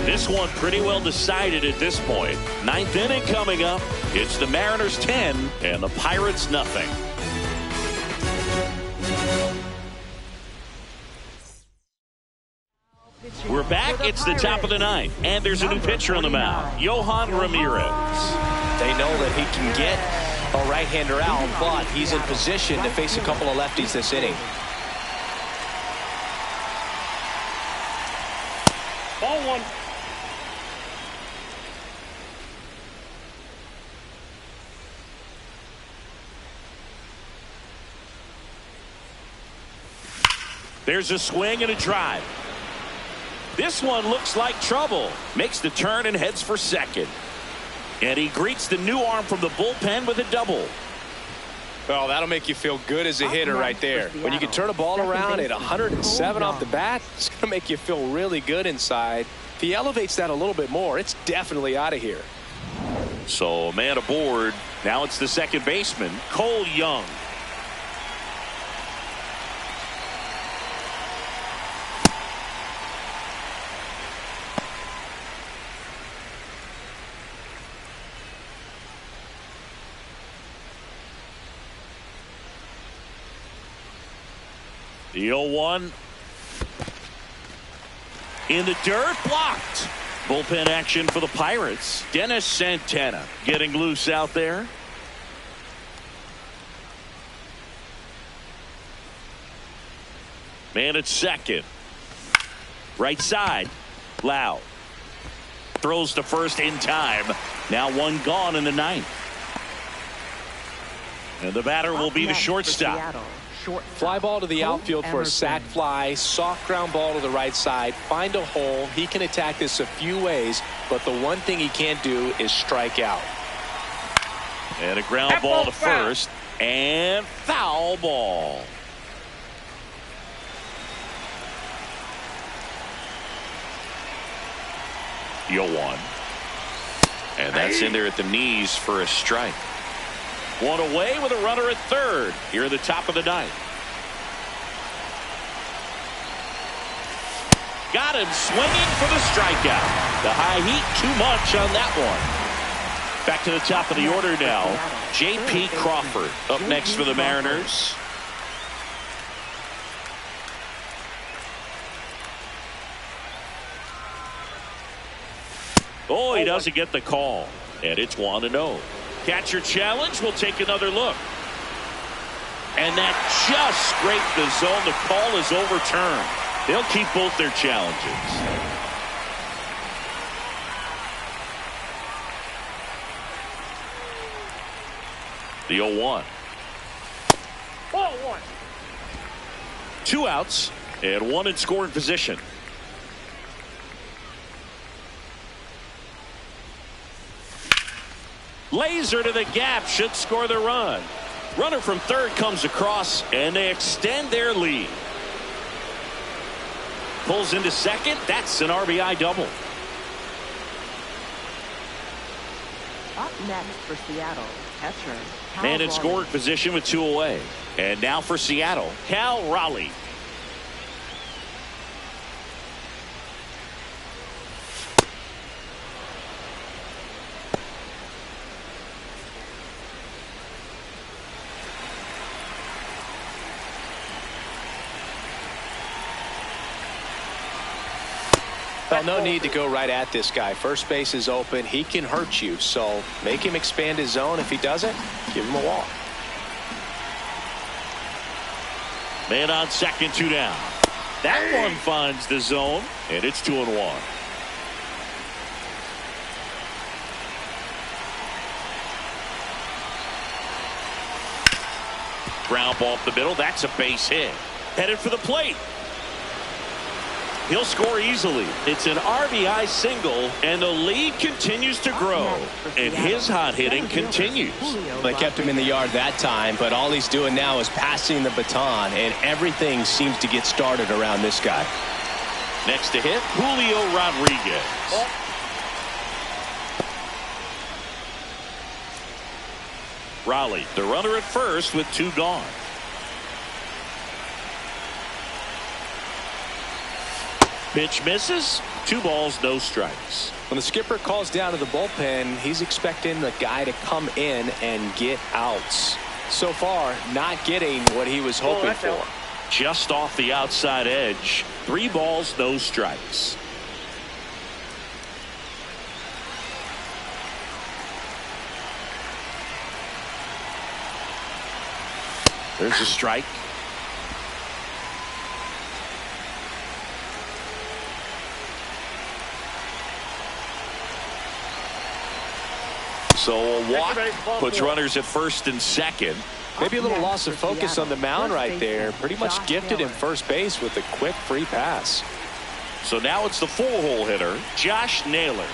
This one pretty well decided at this point. Ninth inning coming up. It's the Mariners 10 and the Pirates nothing. We're back. It's the top of the ninth, and there's a new pitcher on the mound, Yohan Ramirez. They know that he can get a right-hander out, but he's in position to face a couple of lefties this inning. Ball one. There's a swing and a drive. This one looks like trouble. Makes the turn and heads for second. And he greets the new arm from the bullpen with a double. Well, that'll make you feel good as a hitter right there. When you can turn a ball around at 107 off the bat, it's going to make you feel really good inside. If he elevates that a little bit more, it's definitely out of here. So, man aboard. Now it's the second baseman, Cole Young. The 0-1 in the dirt, blocked. Bullpen action for the Pirates. Dennis Santana getting loose out there. Man at second. Right side. Lau throws to first in time. Now one gone in the ninth. And the batter will be the shortstop. Fly ball to the outfield for a sac fly. Soft ground ball to the right side. Find a hole. He can attack this a few ways, but the one thing he can't do is strike out. And a ground ball to first. And foul ball. The 0-1. And that's in there at the knees for a strike. One away with a runner at third here in the top of the ninth. Got him swinging for the strikeout. The high heat, too much on that one. Back to the top of the order now. J.P. Crawford up next for the Mariners. Oh, he doesn't get the call. And it's 1-0. Catcher challenge. We'll take another look. And that just scraped the zone. The call is overturned. They'll keep both their challenges. The 0-1. 0-1. 2 outs and 1 in scoring position. Laser to the gap, should score the run. Runner from third comes across, and they extend their lead. Pulls into second. That's an RBI double. Up next for Seattle, catcher Cal Man in Raleigh. scoring position with 2 away. And now for Seattle, Cal Raleigh. Well, no need to go right at this guy. First base is open. He can hurt you. So make him expand his zone. If he doesn't, give him a walk. Man on second, 2 down. That one finds the zone, and it's 2-1. Ground ball up the middle. That's a base hit. Headed for the plate. He'll score easily. It's an RBI single, and the lead continues to grow. And his hot hitting continues. They kept him in the yard that time, but all he's doing now is passing the baton, and everything seems to get started around this guy. Next to hit, Julio Rodriguez. Raleigh, the runner at first with 2 gone. Pitch misses. 2 balls, no strikes. When the skipper calls down to the bullpen, he's expecting the guy to come in and get outs. So far, not getting what he was hoping for. Just off the outside edge. 3 balls, no strikes. There's a strike. So a walk puts runners at first and second. Maybe a little loss of focus on the mound right there. Pretty much gifted him first base with a quick free pass. So now it's the 4-hole hitter, Josh Naylor.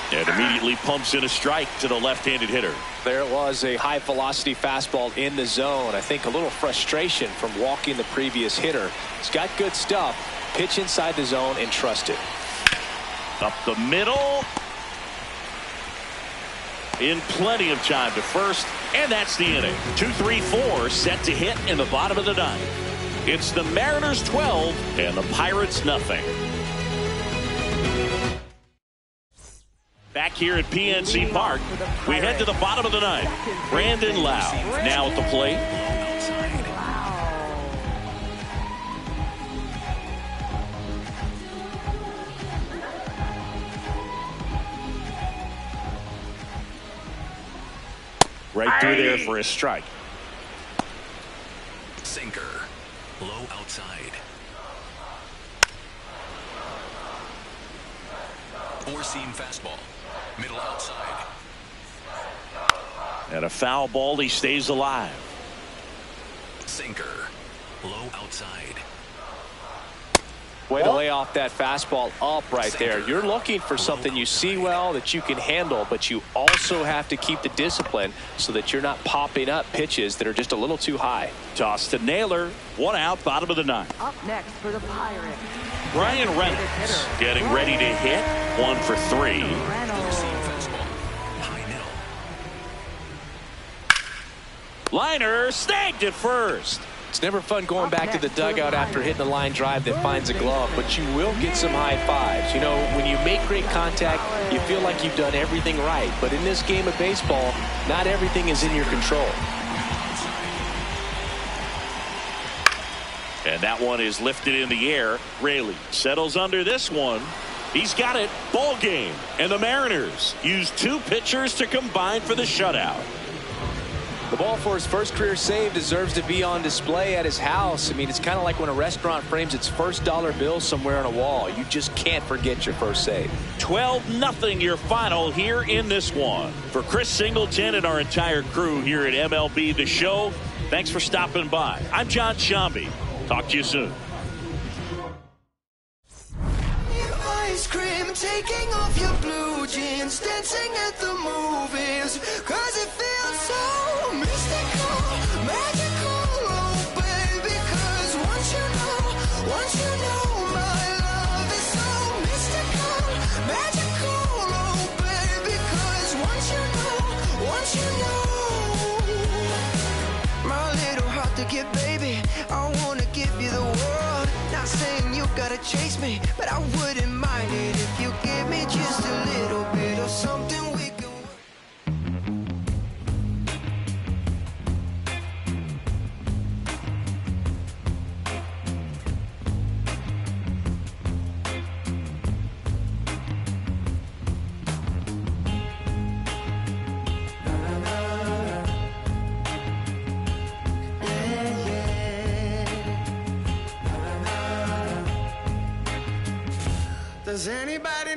And immediately pumps in a strike to the left-handed hitter. There was a high-velocity fastball in the zone. I think a little frustration from walking the previous hitter. He's got good stuff. Pitch inside the zone and trust it. Up the middle. In plenty of time to first, and that's the inning. 2-3-4 set to hit in the bottom of the ninth. It's the Mariners 12 and the Pirates nothing. Back here at PNC Park, we head to the bottom of the ninth. Brandon Lau now at the plate. Right through there for a strike. Sinker. Low outside. Four-seam fastball. Middle outside. And a foul ball, he stays alive. Sinker. Low outside. Way to lay off that fastball up right there. You're looking for something you see well that you can handle, but you also have to keep the discipline so that you're not popping up pitches that are just a little too high. Toss to Naylor. One out, bottom of the ninth. Up next for the Pirates. Brian Reynolds getting ready to hit. 1 for 3. Liner snagged at first. It's never fun going back to the dugout after hitting a line drive that finds a glove, but you will get some high fives. You know, when you make great contact, you feel like you've done everything right. But in this game of baseball, not everything is in your control. And that one is lifted in the air. Raley settles under this one. He's got it. Ball game. And the Mariners use 2 pitchers to combine for the shutout. The ball for his first career save deserves to be on display at his house. I mean, it's kind of like when a restaurant frames its first dollar bill somewhere on a wall. You just can't forget your first save. 12-0 your final here in this one. For Chris Singleton and our entire crew here at MLB The Show, thanks for stopping by. I'm John Shambi. Talk to you soon. Ice cream, taking off your blue jeans, dancing at the movies, 'cause it feels so mystical, magical, oh baby, 'cause once you know my love is so mystical, magical, oh baby, 'cause once you know my little heart to give, baby, I wanna give you the world, not saying you gotta chase me, but I wouldn't mind it if you give me just a little bit of something we can. Does anybody